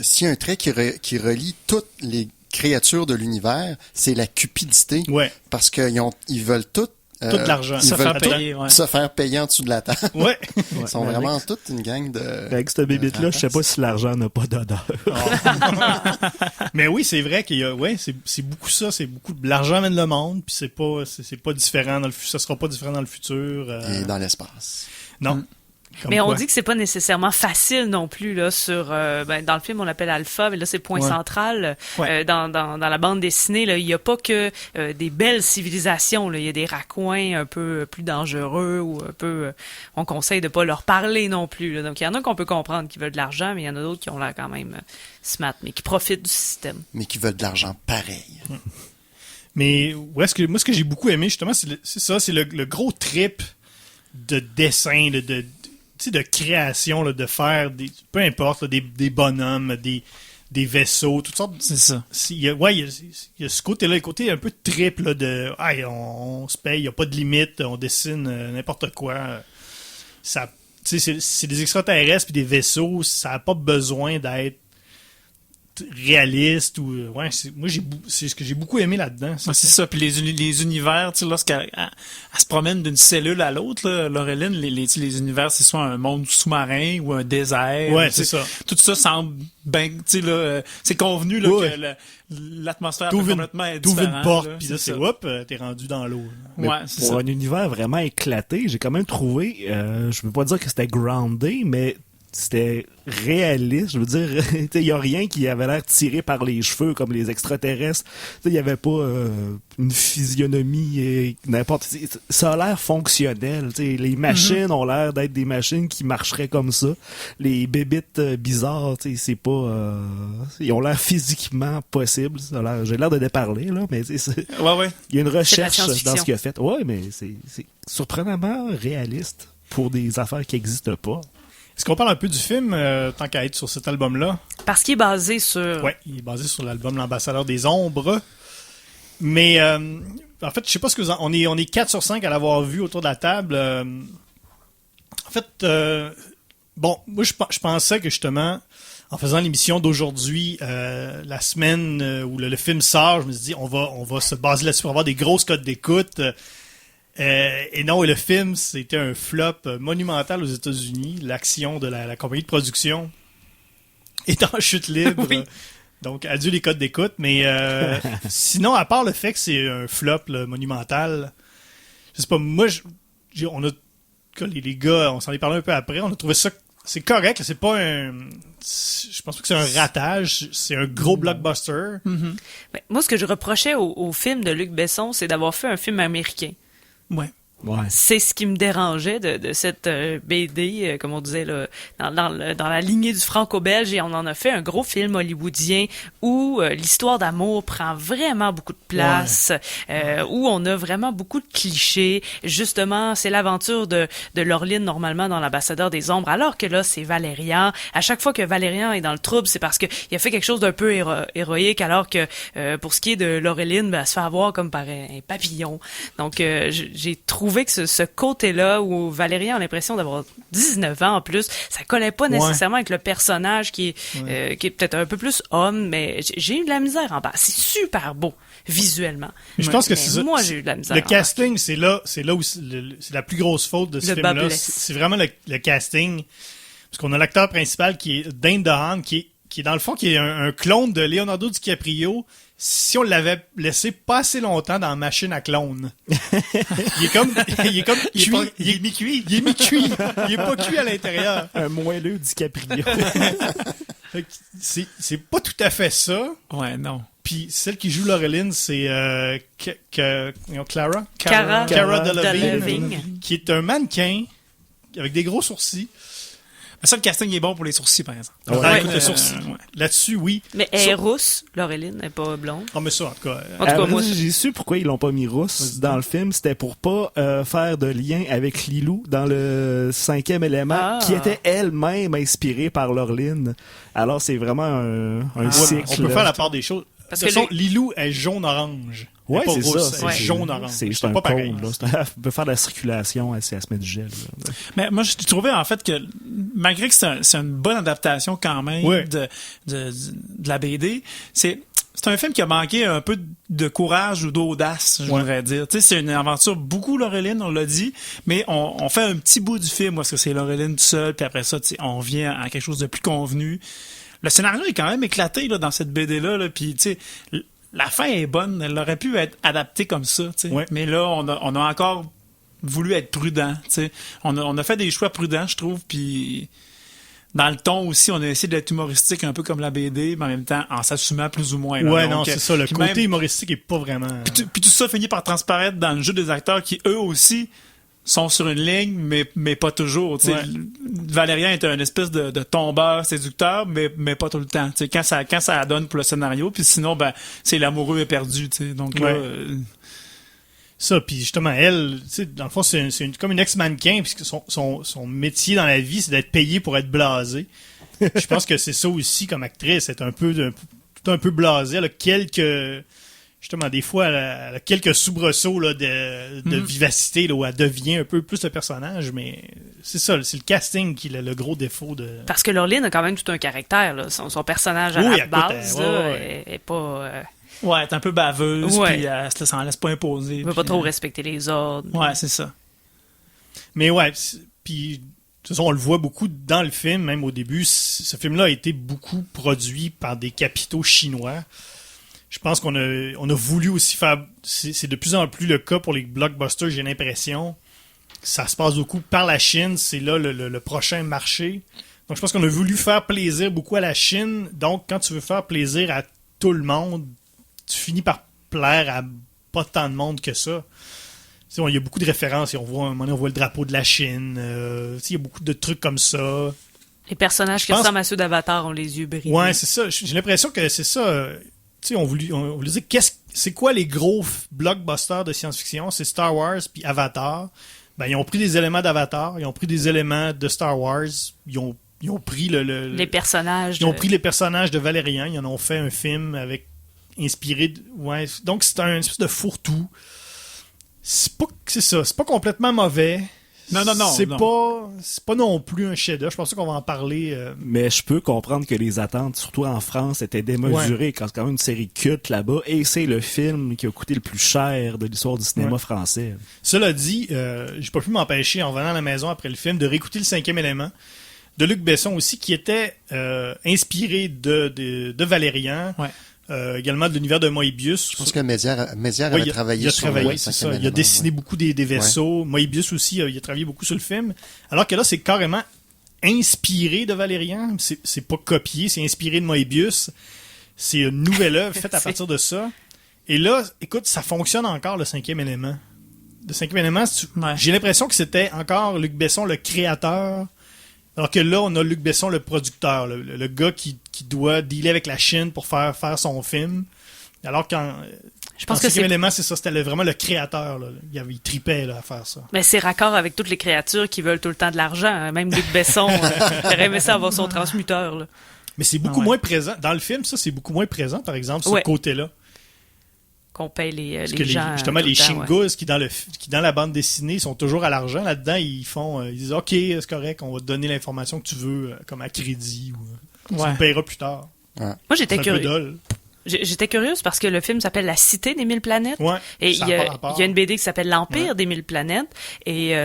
s'il y a un trait qui relie toutes les créatures de l'univers, c'est la cupidité. Ouais. Parce qu'ils veulent toutes Tout de l'argent. Ils Se veulent faire tout payer, ouais. se faire payer en dessous de la table. Ouais. Ils sont mais vraiment toute une gang de... Avec cette bébite-là, je sais pas si l'argent n'a pas d'odeur. Mais oui, c'est vrai qu'il y a, c'est beaucoup ça. C'est beaucoup de l'argent amène le monde, puis c'est pas différent ça sera pas différent dans le futur. Et dans l'espace. Non. Comme Mais on quoi. dit que c'est pas nécessairement facile non plus là sur dans le film on l'appelle Alpha, mais là c'est Point Ouais. Central. Ouais. Dans la bande dessinée là, il y a pas que des belles civilisations là, il y a des raccoins un peu plus dangereux ou un peu on conseille de pas leur parler non plus là. Donc il y en a qu'on peut comprendre qui veulent de l'argent, mais il y en a d'autres qui ont l'air quand même smart mais qui profitent du système. Mais qui veulent de l'argent pareil. Mais moi, ce que j'ai beaucoup aimé, justement, c'est le gros trip de dessin, tu sais, de création, là, de faire peu importe, là, des bonhommes, des vaisseaux, toutes sortes. C'est ça. Il y a ce côté-là, le côté un peu trip, là, de, on se paye, il n'y a pas de limite, on dessine n'importe quoi. Ça, tu sais, c'est des extraterrestres puis des vaisseaux, ça n'a pas besoin d'être réaliste ou c'est ce que j'ai beaucoup aimé là-dedans. Ouais, c'est ça. Puis les univers, tu sais, lorsqu'elle elle se promène d'une cellule à l'autre, là, Laureline, les univers, c'est soit un monde sous-marin ou un désert. Ouais, tu sais, c'est ça. Tout ça semble ben, tu sais, là, c'est convenu, là, Ouais. que l'atmosphère peut T'ouvres complètement être une différente. porte, là, puis là, c'est ça. hop, t'es rendu dans l'eau. Mais Ouais, c'est pour ça. un univers vraiment éclaté, j'ai quand même trouvé, je peux pas dire que c'était groundé, mais c'était réaliste. Je veux dire, il y a rien qui avait l'air tiré par les cheveux comme les extraterrestres. Il y avait pas une physionomie n'importe. Ça a l'air fonctionnel. T'sais, les machines ont l'air d'être des machines qui marcheraient comme ça. Les bébites bizarres, c'est pas. Ils ont l'air physiquement possibles. J'ai l'air de déparler là, mais Ouais. il y a une recherche science-fiction. dans ce qu'il a fait. Ouais, mais c'est surprenamment réaliste pour des affaires qui n'existent pas. Est-ce qu'on parle un peu du film, tant qu'à être sur cet album-là? Parce qu'il est basé sur Ouais, il est basé sur l'album L'Ambassadeur des Ombres. Mais, en fait, je sais pas ce que on est 4 sur 5 à l'avoir vu autour de la table. En fait, bon, moi, je pensais que justement, en faisant l'émission d'aujourd'hui, la semaine où le film sort, je me suis dit, on va se baser là-dessus pour avoir des grosses cotes d'écoute. Et non, et le film, c'était un flop monumental aux États-Unis. L'action de la compagnie de production est en chute libre. Oui. Donc, adieu les codes d'écoute. Mais sinon, à part le fait que c'est un flop là, monumental, je sais pas, moi, les gars, on s'en est parlé un peu après, on a trouvé ça, c'est correct, c'est pas un... Je pense pas que c'est un ratage, c'est un gros blockbuster. Ben, moi, ce que je reprochais au film de Luc Besson, c'est d'avoir fait un film américain. Ouais. Ouais. C'est ce qui me dérangeait de cette BD, comme on disait, là, dans la lignée du franco-belge, et on en a fait un gros film hollywoodien où l'histoire d'amour prend vraiment beaucoup de place, où on a vraiment beaucoup de clichés. Justement, c'est l'aventure de Laureline, normalement, dans l'Ambassadeur des Ombres, alors que là, c'est Valérian. À chaque fois que Valérian est dans le trouble, c'est parce qu'il a fait quelque chose d'un peu héroïque, alors que pour ce qui est de Laureline, ben, elle se fait avoir comme par un papillon. Donc, j'ai trouvé trouvais que ce côté-là où Valérian a l'impression d'avoir 19 ans en plus, ça collait pas nécessairement avec le personnage qui est peut-être un peu plus homme, mais j'ai eu de la misère en bas. C'est super beau visuellement. Mais je pense que c'est ça. Moi, j'ai eu de la misère. Le casting, c'est là où c'est la plus grosse faute de ce film-là. C'est vraiment le casting. Parce qu'on a l'acteur principal qui est Dane DeHaan, qui est dans le fond qui est un clone de Leonardo DiCaprio. Si on l'avait laissé pas assez longtemps dans Machine à clone. Il est comme cuit. Il est mi-cuit. Il est pas cuit à l'intérieur. Un moelleux DiCaprio. C'est pas tout à fait ça. Ouais, non. Puis celle qui joue Laureline, c'est Clara Delevingne, qui est un mannequin avec des gros sourcils. Mais ça, le casting est bon pour les sourcils, par exemple. Ouais, le sourcil. Là-dessus, oui. Mais elle est rousse, Laureline, elle n'est pas blonde. Ah, mais ça, en tout cas. Moi, j'ai su pourquoi ils l'ont pas mis rousse dans le film. C'était pour pas faire de lien avec Lilou dans le 5e élément, qui était elle-même inspirée par Laureline. Alors, c'est vraiment un cycle. On peut faire la part des choses. Parce de toute façon, que Lilou est jaune-orange. Ouais, c'est ça. C'est jaune-orange. C'est juste pas un pareil. cône, là. On peut faire de la circulation, elle se met du gel. Là. Mais moi, je trouvais en fait que, malgré que c'est une bonne adaptation quand même de la BD, c'est un film qui a manqué un peu de courage ou d'audace, je voudrais dire. Tu sais, c'est une aventure beaucoup Laureline, on l'a dit, mais on fait un petit bout du film parce que c'est Laureline tout seul, puis après ça, on vient à quelque chose de plus convenu. Le scénario est quand même éclaté là, dans cette BD-là, puis tu sais, la fin est bonne, elle aurait pu être adaptée comme ça, tu sais. Ouais. Mais là, on a encore voulu être prudent, tu sais. On a fait des choix prudents, je trouve, puis dans le ton aussi, on a essayé d'être humoristique un peu comme la BD, mais en même temps en s'assumant plus ou moins. Là. Ouais, donc, non, c'est ça, le côté humoristique est pas vraiment... Puis tout ça finit par transparaître dans le jeu des acteurs qui, eux aussi, sont sur une ligne, mais pas toujours. Ouais. Valérian est un espèce de tombeur séducteur, mais pas tout le temps. Quand ça donne pour le scénario, puis sinon, c'est l'amoureux éperdu. Donc là... Ça, puis justement, elle, dans le fond, c'est comme une ex-mannequin, puisque son métier dans la vie, c'est d'être payé pour être blasé. Je pense que c'est ça aussi, comme actrice, être un peu blasée. Elle a quelques... Justement, des fois, elle a quelques soubresauts là, de vivacité, là, où elle devient un peu plus le personnage, mais c'est ça, c'est le casting qui est le gros défaut de... Parce que Laureline a quand même tout un caractère, là. Son personnage à la base, est pas... Ouais, elle est un peu baveuse, puis elle s'en laisse pas imposer. Elle veut pas trop respecter les ordres. Ouais, c'est ça. Mais ouais, puis... De toute façon, on le voit beaucoup dans le film, même au début. Ce film-là a été beaucoup produit par des capitaux chinois. Je pense qu'on a voulu aussi faire... C'est de plus en plus le cas pour les blockbusters, j'ai l'impression. Ça se passe beaucoup par la Chine. C'est là le prochain marché. Donc, je pense qu'on a voulu faire plaisir beaucoup à la Chine. Donc, quand tu veux faire plaisir à tout le monde, tu finis par plaire à pas tant de monde que ça. Il y a beaucoup de références. On voit le drapeau de la Chine. Il y a beaucoup de trucs comme ça. Les personnages qui ressemblent à ceux d'Avatar ont les yeux brillants. Ouais, c'est ça. J'ai l'impression que c'est ça... on voulait dire c'est quoi les gros blockbusters de science-fiction? C'est Star Wars puis Avatar. Ils ont pris des éléments d'Avatar, ils ont pris des éléments de Star Wars, ils ont pris les personnages. Ils ont pris les personnages de Valérian, ils en ont fait un film inspiré de... Ouais, donc c'est un espèce de fourre-tout. C'est pas complètement mauvais. Non. C'est pas non plus un chef-d'œuvre. Je pense qu'on va en parler. Mais je peux comprendre que les attentes, surtout en France, étaient démesurées quand c'est quand même une série culte là-bas. Et c'est le film qui a coûté le plus cher de l'histoire du cinéma français. Cela dit, j'ai pas pu m'empêcher, en venant à la maison après le film, de réécouter le 5e élément de Luc Besson aussi, qui était inspiré de Valérian. Ouais. Également de l'univers de Moebius. Je pense que Mézières avait travaillé sur le 5e élément. Il a dessiné beaucoup des vaisseaux. Ouais. Moebius aussi, il a travaillé beaucoup sur le film. Alors que là, c'est carrément inspiré de Valérian. C'est pas copié, c'est inspiré de Moebius. C'est une nouvelle œuvre faite à partir de ça. Et là, écoute, ça fonctionne encore, le 5e élément. Le 5e élément, j'ai l'impression que c'était encore Luc Besson, le créateur. Alors que là, on a Luc Besson, le producteur, le gars qui doit dealer avec la Chine pour faire son film. Alors qu'en 5e élément, c'est ça, c'était vraiment le créateur. Là. Il tripait là, à faire ça. Mais c'est raccord avec toutes les créatures qui veulent tout le temps de l'argent. Hein. Même Luc Besson aurait aimé ça avoir son transmuteur. Là. Mais c'est beaucoup moins présent. Dans le film, ça, c'est beaucoup moins présent, par exemple, ce côté-là. qu'on paye les Parce que gens. justement, tout les le temps, ouais. Shingus qui dans la bande dessinée sont toujours à l'argent. Là-dedans, ils disent OK, c'est correct, on va te donner l'information que tu veux, comme à crédit ou tu Ouais. le payeras plus tard. Moi, C'est j'étais un peu curieuse. dol. J'étais curieuse parce que le film s'appelle La Cité des Mille Planètes. Ouais. Et ça il y, a pas a, rapport. il y a une BD qui s'appelle L'Empire Ouais. des Mille Planètes. Et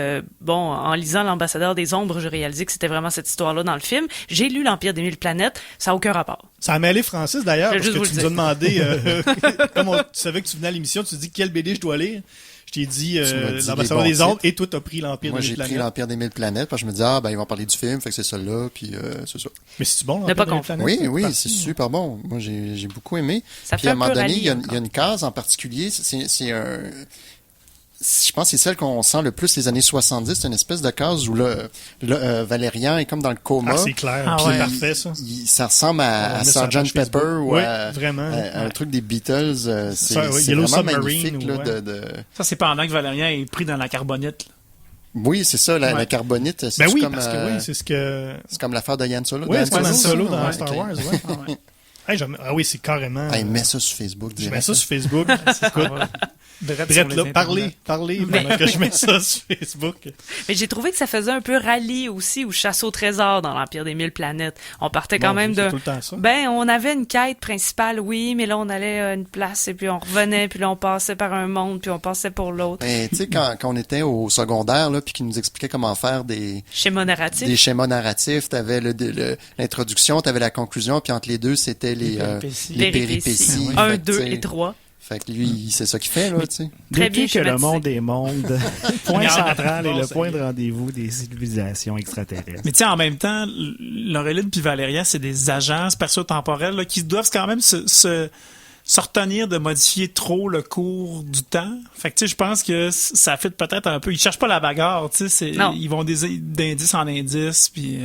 en lisant L'Ambassadeur des Ombres, j'ai réalisé que c'était vraiment cette histoire-là dans le film. J'ai lu L'Empire des Mille Planètes. Ça n'a aucun rapport. Ça a mêlé Francis d'ailleurs, Je vais parce que juste tu vous nous as le dire. demandé, comme tu savais que tu venais à l'émission, tu te dis quelle BD je dois lire. Je t'ai dit m'as dit l'Ambassadeur les des bons Ombres et toi t'as pris l'Empire Moi, des j'ai Mille pris Planètes. l'Empire des Mille Planètes, parce que je me dis, ils vont parler du film, fait que c'est celle-là, puis c'est ça. Mais c'est bon Ne pas l'Empire des Mille confondre. Planètes. Oui, parti. c'est super bon. Moi, j'ai beaucoup aimé. Ça Puis fait à un un moment peu donné, rallye il y a encore. une case en particulier, c'est un... Je pense que c'est celle qu'on sent le plus les années 70. C'est une espèce de case où Valérian est comme dans le coma. Ah, c'est clair. Ah Puis ouais. c'est parfait, ça. Ça ressemble On à met ça à la Sgt. page Pepper Facebook. ou Ouais, à vraiment. un truc des Beatles. C'est Ça, ouais, c'est Yellow vraiment Submarine, magnifique. Là, ouais. Ça, c'est pendant que Valérien est pris dans la carbonite. Là. Oui, c'est ça, la Ouais. carbonite. C'est Ben oui, comme, parce que oui, c'est ce que... c'est comme l'affaire de Yann Solo. Oui, c'est comme c'est Han ça. Solo dans Ouais, Star ok. Wars, ouais. Ah ouais. Hey, oui, c'est carrément... Mets ça sur Facebook. je mets direct. ça sur Facebook. Écoute, Brett Brett, sur là, les parlez internets. pendant que je mets ça sur Facebook. Mais j'ai trouvé que ça faisait un peu rallye aussi, ou chasse au trésor dans l'Empire des Mille Planètes. On partait quand Bon, même c'est de... tout le temps ça. Ben, on avait une quête principale, oui, mais là, on allait à une place, et puis on revenait, puis là, on passait par un monde, puis on passait pour l'autre. Ben, tu sais, quand on était au secondaire, là, puis qu'ils nous expliquaient comment faire des Schéma narratif. schémas narratifs, t'avais l'introduction, t'avais la conclusion, puis entre les deux, c'était les péripéties. péripéties. Un, Fait que, 2 tu sais, et 3. Fait que lui, c'est ça qu'il fait, là, tu sais. Très bien Depuis que le schématisé. monde est monde, point Regarde, central et bon, le ça point y est. de rendez-vous des civilisations extraterrestres. Mais tu sais, en même temps, Laureline puis Valéria, c'est des agents spatio-temporels là, qui doivent quand même se retenir de modifier trop le cours du temps. Fait que tu sais, je pense que ça fait peut-être un peu... Ils cherchent pas la bagarre, tu sais. Non. Ils vont d'indice en indice, puis...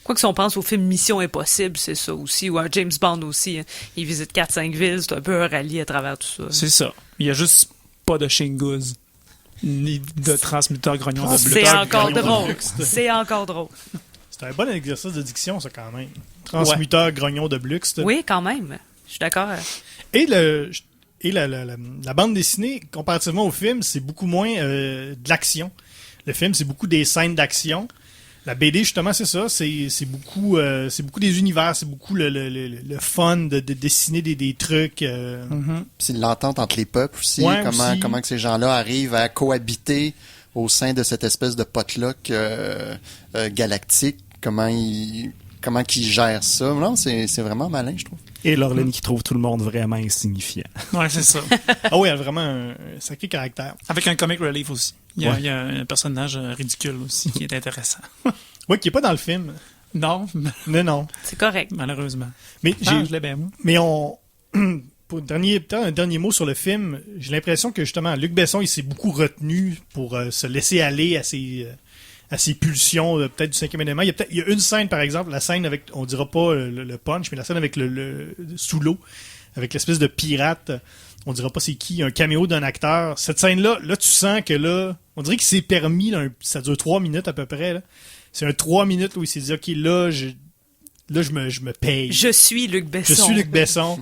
Quoi que si on pense au film Mission Impossible, c'est ça aussi, ou à James Bond aussi. Hein. Il visite 4-5 villes, c'est un peu un rallye à travers tout ça. c'est ça. Il y a juste pas de Shingus, ni de transmetteur grognon de bleu. C'est encore Grognon de drôle. luxe. C'est encore drôle. C'est un bon exercice de diction, ça, quand même. Transmuteur grognon de Blux. Oui, quand même. Je suis d'accord. Et la bande dessinée, comparativement au film, c'est beaucoup moins de l'action. Le film, c'est beaucoup des scènes d'action. La BD, justement, c'est ça. C'est beaucoup des univers. C'est beaucoup le fun de dessiner des trucs. Mhm. Puis l'entente entre les peuples aussi, Ouais, comment aussi. comment que ces gens-là arrivent à cohabiter au sein de cette espèce de potluck galactique, comment ils gèrent ça. Non, c'est vraiment malin, je trouve. Et Laureline qui trouve tout le monde vraiment insignifiant. Ouais, c'est ça. Ah oui, elle a vraiment un sacré caractère. Avec un comic relief aussi. Il y a, Ouais. il y a un personnage ridicule aussi qui est intéressant. Oui, qui est pas dans le film. Non, Non. C'est correct. malheureusement. Mais Je l'ai bien, moi. Mais pour peut-être un dernier mot sur le film, j'ai l'impression que justement Luc Besson il s'est beaucoup retenu pour se laisser aller à ses pulsions peut-être du cinquième élément. Il y a une scène par exemple, la scène avec, on dira pas le punch, mais la scène avec le sous l'eau, avec l'espèce de pirate, on dira pas c'est qui, un caméo d'un acteur. Cette scène-là, là tu sens que là, on dirait qu'il s'est permis, là, ça dure 3 minutes à peu près. Là. C'est un 3 minutes où il s'est dit ok là je me paye. Je suis Luc Besson. Je suis Luc Besson.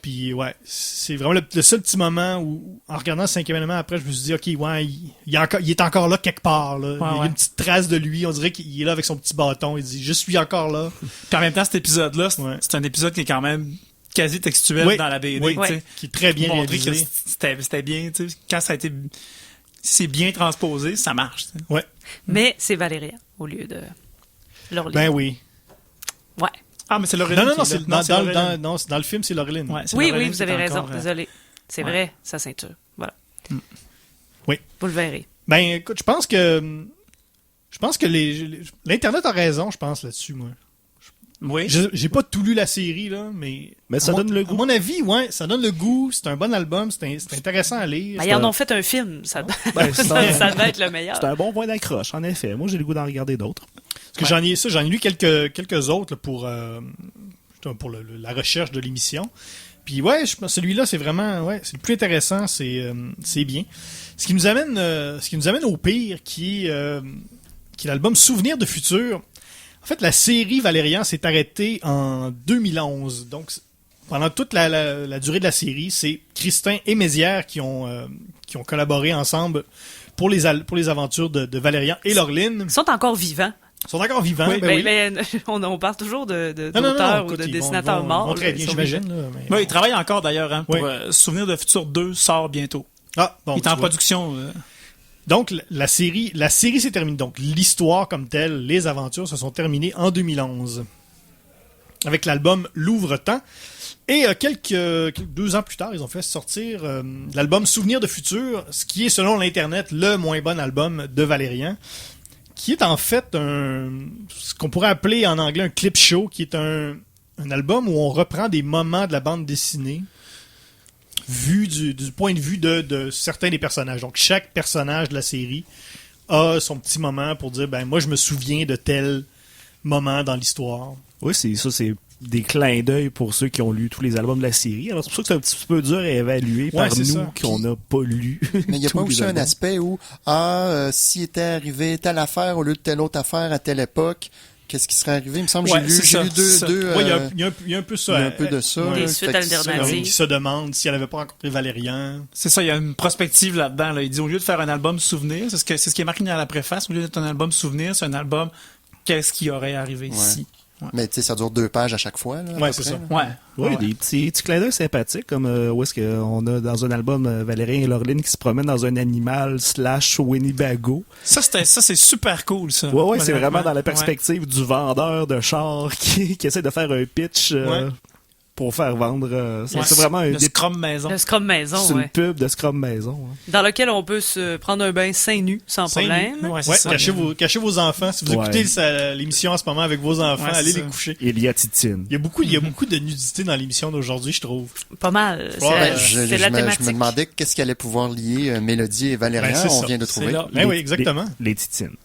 Puis ouais, c'est vraiment le seul petit moment où, en regardant le cinquième élément, après, je me suis dit, ok, ouais, il est encore là quelque part. Là. Il y a ouais. une petite trace de lui. On dirait qu'il est là avec son petit bâton. Il dit, je suis encore là. Puis en même temps, cet épisode-là, Ouais. c'est un épisode qui est quand même quasi textuel Oui, dans la BD. oui, tu sais. qui est très bien Pour montrer que réalisé. c'était bien. Tu sais. Quand ça a été... Si c'est bien transposé, ça marche. Tu sais. Ouais. Mais c'est Valéria au lieu de Laureline. Ben oui. Ouais. Ah, mais c'est Laureline. Non, qui est c'est là. dans, Laureline. non, c'est dans le film, c'est Laureline. Ouais, c'est Oui, Laureline vous qui avez est raison. encore, Désolé. C'est ouais. vrai, sa ceinture. Voilà. Oui. Vous le verrez. Ben écoute, je pense que l'Internet a raison, je pense, là-dessus, moi. Oui. J'ai pas tout lu la série, là, mais ça donne le goût. À mon avis, ouais, ça donne le goût. C'est un bon album, c'est intéressant à lire. Ben, ils en ont fait un film. Ça, Ben, ça devait être le meilleur. C'est un bon point d'accroche, en effet. Moi, j'ai le goût d'en regarder d'autres. Parce que j'en ai lu quelques autres là, pour la recherche de l'émission. Puis ouais, je pense que celui-là, c'est vraiment, ouais, c'est le plus intéressant, c'est bien. Ce qui nous amène au pire, qui est l'album Souvenirs de futur. En fait, la série Valérian s'est arrêtée en 2011. Donc, pendant toute la durée de la série, c'est Christin et Mézières qui ont collaboré ensemble pour les aventures de Valérian et Laureline. Ils sont encore vivants. Ils sont encore vivants. Oui, ben oui. mais on parle toujours Non, d'auteurs ou écoute, de ils dessinateurs vont morts. très bien, Ils sont j'imagine. vivants. Là, mais Oui, il travaille encore d'ailleurs. Hein, pour Oui. Souvenir de Futur 2 sort bientôt. Ah, bon, Il est tu en vois. production. Donc, la série s'est terminée. Donc, l'histoire comme telle, les aventures se sont terminées en 2011. Avec l'album Louvre-temps. Et 2 ans plus tard, ils ont fait sortir l'album Souvenir de Futur, ce qui est, selon l'Internet, le moins bon album de Valérian, qui est en fait ce qu'on pourrait appeler en anglais un clip show, qui est un album où on reprend des moments de la bande dessinée vu du point de vue de certains des personnages. Donc, chaque personnage de la série a son petit moment pour dire, ben moi, je me souviens de tel moment dans l'histoire. Oui, c'est des clins d'œil pour ceux qui ont lu tous les albums de la série. Alors, c'est pour ça que c'est un petit peu dur à évaluer par c'est nous ça. qu'on n'a pas lu. Mais il n'y a tous pas les aussi un albums. aspect où, s'il était arrivé telle affaire au lieu de telle autre affaire à telle époque, qu'est-ce qui serait arrivé? Il me semble que Ouais, j'ai c'est lu ça. deux. Oui, il y a un peu ça. il y a un peu de ça. Des là. suites Fait que ça, alternatives. Qui se demande si elle n'avait pas rencontré Valérian. C'est ça, il y a une prospective là-dedans. Là. Il dit au lieu de faire un album souvenir, c'est ce qui est marqué dans la préface, au lieu d'être un album souvenir, c'est un album qu'est-ce qui aurait arrivé ici. Mais tu sais, ça dure 2 pages à chaque fois. Là, à Ouais, peu c'est près, ça. là. Ouais. Oui, Ouais. des petits clins d'œil sympathiques, comme où est-ce qu'on a dans un album Valérien et Laureline qui se promènent dans un animal / Winnebago. Ça, c'est super cool, ça. Ouais, c'est vraiment Honnêtement. dans la perspective du vendeur de chars qui essaie de faire un pitch pour faire vendre. Ouais. C'est vraiment Le Scrum maison. Le Scrum Maison, c'est une ouais. pub de Scrum Maison. Hein. Dans lequel on peut se prendre un bain seins nus sans Seins problème. Ouais, Ouais, c'est ça. cachez vos enfants. Si vous Ouais. écoutez l'émission en ce moment avec vos enfants, Ouais, allez c'est les ça. coucher. Il y a Titine. Il y a beaucoup de nudité dans l'émission d'aujourd'hui, je trouve. Pas mal. C'est Ouais, la, Je c'est la me thématique. demandais qu'est-ce qui allait pouvoir lier Mélodie et Valérian. Ben, c'est On ça. vient de C'est trouver. là. Ben oui, exactement. Les Titines.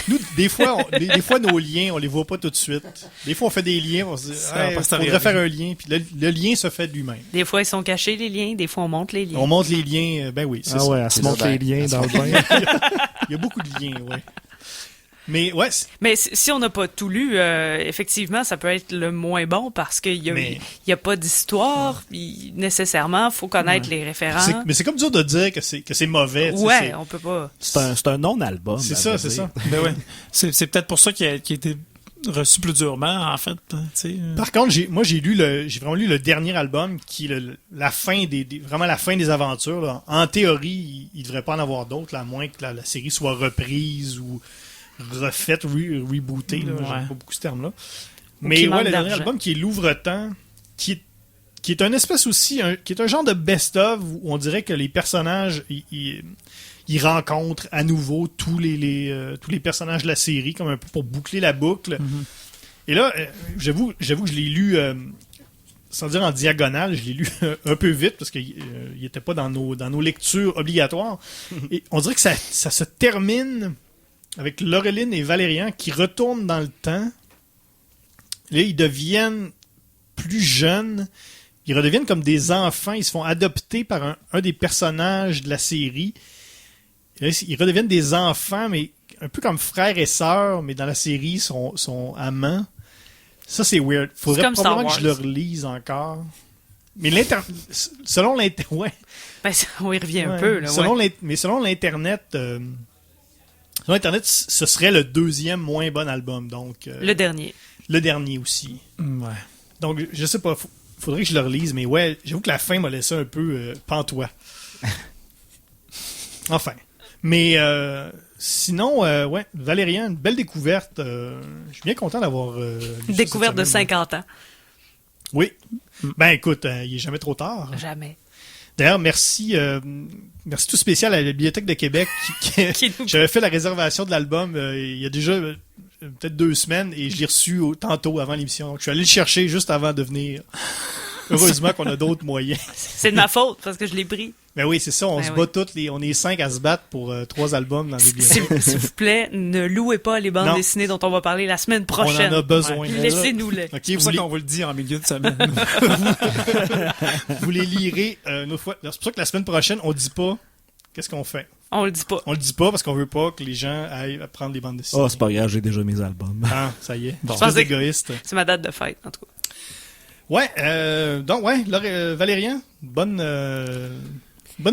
Nous, des fois, des fois, nos liens, on les voit pas tout de suite. Des fois, on fait des liens, on se dit, Ça hey, passe à faudrait rien. faire un lien, puis le lien se fait de lui-même. Des fois, ils sont cachés, les liens. Des fois, on monte les liens. On monte les liens, ben oui, c'est Ah ça. ouais, elle se C'est montre ça, les ben, liens elle se dans le montre bain. Il y a beaucoup de liens, ouais. Mais ouais, Mais si on n'a pas tout lu, effectivement, ça peut être le moins bon parce qu'il y a, Mais- il y a pas d'histoire. Puis, nécessairement, faut connaître les référents. mais c'est comme dur de dire que c'est mauvais. tu sais, Ouais, on peut pas. C'est un non-album. c'est à ça, vrai c'est dire. ça. Ben ouais. C'est peut-être pour ça qu'il a été reçu plus durement, en fait. Tu sais. Par contre, j'ai vraiment lu le dernier album qui est la fin vraiment la fin des aventures. Là. En théorie, il devrait pas en avoir d'autres, là, à moins que la série soit reprise ou refaite, rebootée. Là. Ouais. J'aime pas beaucoup ce terme-là. qu'il Mais manque ouais, le dernier d'argent. album qui est Louvre-temps, qui est un espèce aussi, qui est un genre de best-of où on dirait que les personnages ils rencontrent à nouveau tous les personnages de la série, comme un peu pour boucler la boucle. Et là, j'avoue que je l'ai lu, sans dire en diagonale, je l'ai lu un peu vite parce qu'il n'était pas dans nos lectures obligatoires. Et on dirait que ça se termine avec Laureline et Valérian qui retournent dans le temps. Là, ils deviennent plus jeunes. Ils redeviennent comme des enfants. Ils se font adopter par un des personnages de la série. Et là, ils redeviennent des enfants, mais un peu comme frères et sœurs, mais dans la série, ils sont amants. Ça, c'est weird. Faudrait comme Star probablement que je Wars. le relise encore. Mais selon l'Internet... Ouais. Ben, on y revient un Ouais. peu. Là, Mais selon l'Internet... selon Internet, ce serait le deuxième moins bon album. Donc, Le dernier. le dernier aussi. Ouais. Donc, je sais pas, faudrait que je le relise, mais ouais, j'avoue que la fin m'a laissé un peu pantois. Enfin. Mais sinon, ouais, Valérian, une belle découverte. Je suis bien content d'avoir lu ça Découverte de cette semaine. 50 ans. Oui. Ben écoute, il est jamais trop tard. Jamais. D'ailleurs, merci tout spécial à la Bibliothèque de Québec Qui nous- j'avais fait la réservation de l'album il y a déjà peut-être 2 semaines et je l'ai reçu tantôt avant l'émission. Donc je suis allé le chercher juste avant de venir. Heureusement qu'on a d'autres moyens. C'est de ma faute parce que je l'ai pris. Ben oui, c'est ça, on Ben se oui. bat toutes on est 5 à se battre pour 3 albums dans la S'il bibliothèque. s'il vous plaît, ne louez pas les bandes Non. dessinées dont on va parler la semaine prochaine. On en a besoin. Ouais. Laissez-nous-les. Ok, C'est pour ça qu'on vous le dit en milieu de semaine. vous les lirez une autre fois. C'est pour ça que la semaine prochaine, on dit pas qu'est-ce qu'on fait. On le dit pas. On le dit pas parce qu'on veut pas que les gens aillent prendre des bandes dessinées. Oh, c'est pas grave, j'ai déjà mes albums. Ah, ça y est. Bon. Je suis égoïste. C'est ma date de fête, en tout cas. Ouais, donc, ouais, Valérian, bonne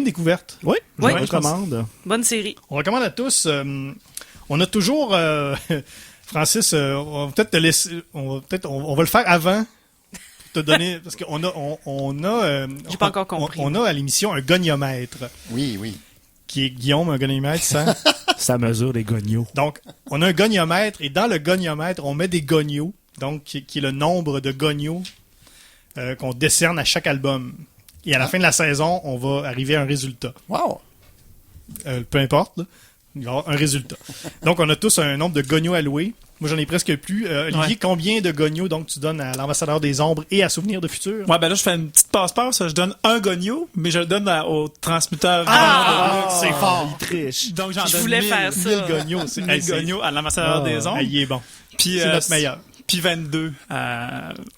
découverte. Oui, je Oui. recommande. Bonne série. On recommande à tous. On a toujours, Francis, on va peut-être te laisser, on va le faire avant pour te donner, parce qu'on a, J'ai pas encore compris. On a à l'émission un goniomètre, Oui, oui. qui est Guillaume, un goniomètre, ça. Ça mesure les gognos. Donc, on a un goniomètre, et dans le goniomètre, on met des gonios, donc qui est le nombre de gonios qu'on décerne à chaque album. Et à la fin de la saison, on va arriver à un résultat. Wow! Peu importe, là. Il va y avoir un résultat. Donc, on a tous un nombre de gonios alloués. Moi, j'en ai presque plus. Olivier, Ouais. combien de gonios donc tu donnes à l'ambassadeur des ombres et à Souvenirs de Futur? Ouais, ben là, je fais une petite passe-passe. Je donne un gogno, mais je le donne au transmetteur. C'est fort! Il triche. Donc, j'en Je donne voulais 1000. faire ça. 1000 gonios. C'est 1000 gognos à l'ambassadeur des ondes. Il est bon. Puis, C'est notre meilleur. Puis 22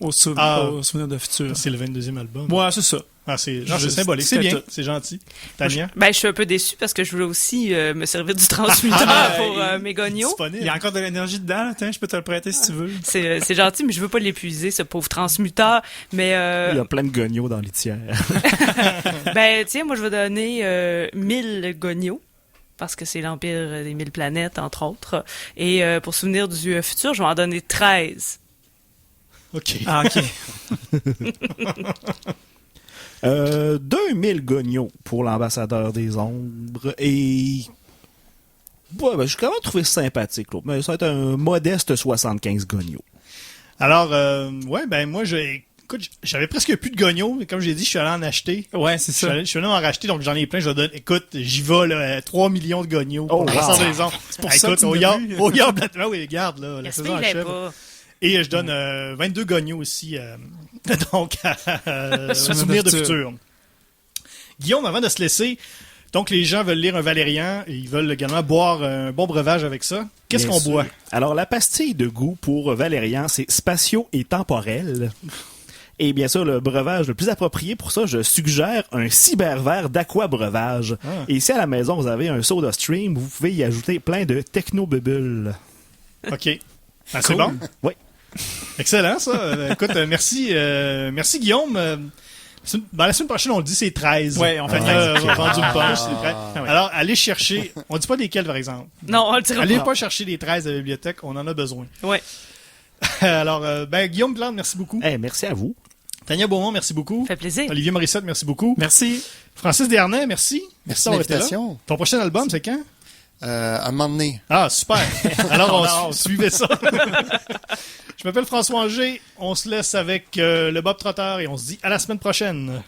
au souvenir de futur. C'est le 22e album. Ouais, c'est ça. Ah, c'est Je- symbolique. C'est c'était bien. tout. C'est gentil. Tania? Ben, je suis un peu déçu parce que je voulais aussi me servir du transmuteur pour mes gognos. Disponible. Il y a encore de l'énergie dedans. Tiens, je peux te le prêter si tu veux. C'est gentil, mais je veux pas l'épuiser, ce pauvre transmuteur. Mais, Il y a plein de gognos dans les tiers. ben, tiens, moi, je vais donner 1000 gognos. Parce que c'est l'Empire des 1000 planètes, entre autres. Et pour souvenir du futur, je vais en donner 13. OK. Ah, OK. 2000 gognos pour l'ambassadeur des ombres et ouais, ben, j'ai quand même trouvé ça sympathique, là. Mais ça va être un modeste 75 gognos. Alors, ouais, ben moi, écoute, j'avais presque plus de gognos, mais comme j'ai dit, je suis allé en acheter. Ouais, c'est ça. Je suis allé en racheter, donc j'en ai plein. Je donne, écoute, j'y vais, là, 3 millions de gognos. Oh, pour wow. les ombres. C'est pour ça que Écoute, tu au l'as yard, vu. au yard, oui, regarde, là, la saison Gaspille-les achève. pas. Et je donne 22 gognos aussi, donc, à Souvenir de Futur. Futur. Guillaume, avant de se laisser, donc les gens veulent lire un Valérien et ils veulent également boire un bon breuvage avec ça. Qu'est-ce Bien qu'on sûr. boit? Alors, la pastille de goût pour Valérian, c'est spatio et temporel. Et bien sûr, le breuvage le plus approprié pour ça, je suggère un cyberverre d'Aqua Breuvage. Ah. Et ici, à la maison, vous avez un soda stream, vous pouvez y ajouter plein de techno-bubbles. OK. Ah, c'est Cool. bon? Oui. Excellent, ça. Écoute, merci Guillaume. La semaine prochaine, on le dit, c'est 13. Ouais, on fait Fait que, 13. on va vendre une punch, c'est 13. Ah ouais. Alors, allez chercher. On dit pas desquels, par exemple. Non, on le dira Allez pas. pas chercher les 13 à la bibliothèque, on en a besoin. Ouais. Alors, Guillaume Plante, merci beaucoup. Merci à vous. Tania Beaumont, merci beaucoup. Ça fait plaisir. Olivier Morissette, merci beaucoup. Merci. Francis Desharnais, merci. Merci d'avoir été là. l'invitation. Ton prochain album, c'est quand? À m'emmener. Ah, super. Alors, on suivait ça. Je m'appelle François Angers. On se laisse avec le Bob Trotter et on se dit à la semaine prochaine.